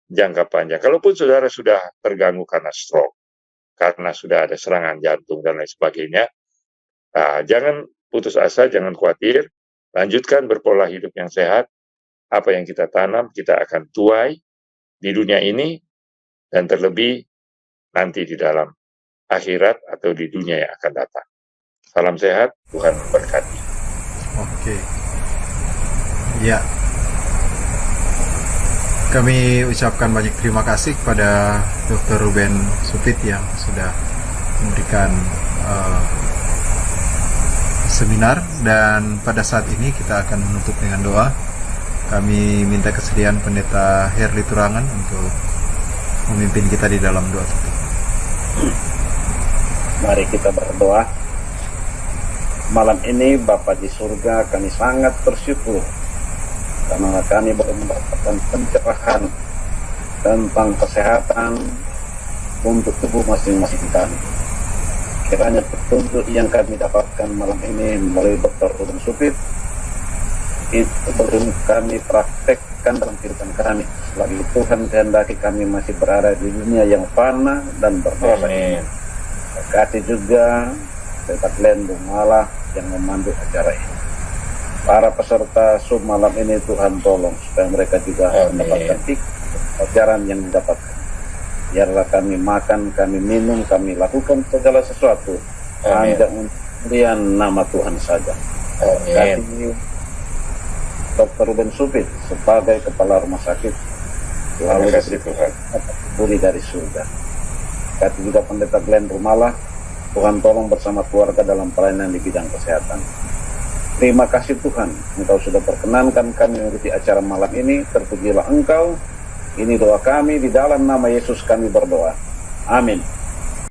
jangka panjang. Kalaupun saudara sudah terganggu karena stroke, karena sudah ada serangan jantung dan lain sebagainya, jangan putus asa, jangan khawatir, lanjutkan berpola hidup yang sehat. Apa yang kita tanam, kita akan tuai di dunia ini, dan terlebih nanti di dalam akhirat atau di dunia yang akan datang. Salam sehat, Tuhan memberkati. Oke. Ya. Kami ucapkan banyak terima kasih kepada Dr. Ruben Supit yang sudah memberikan seminar, dan pada saat ini kita akan menutup dengan doa. Kami minta kesediaan Pendeta Herli Turangan untuk memimpin kita di dalam doa tutup. Mari kita berdoa. Malam ini Bapa di surga, kami sangat bersyukur karena kami baru mendapatkan pencerahan tentang kesehatan untuk tubuh masing-masing kami. Kiranya petunjuk yang kami dapatkan malam ini melalui Dr. Ruben Supit itu belum kami praktekkan dalam kehidupan kami. Selagi Tuhan kehendaki kami masih berada di dunia yang fana dan berdosa ini. Terkasih juga Pendeta Glenn Rumala yang memandu acara ini. Para peserta sub malam ini Tuhan tolong supaya mereka juga mendapatkan pelajaran yang didapatkan. Biarlah kami makan, kami minum, kami lakukan segala sesuatu hanya untuk nama Tuhan saja. Kasih Dr. Ruben Supit sebagai kepala rumah sakit, lalu kasih Tuhan budi dari surga. Kasih juga Pendeta Glenn Rumala, Tuhan tolong bersama keluarga dalam pelayanan di bidang kesehatan. Terima kasih Tuhan, Engkau sudah perkenankan kami mengikuti acara malam ini. Terpujilah Engkau. Ini doa kami, di dalam nama Yesus kami berdoa. Amin.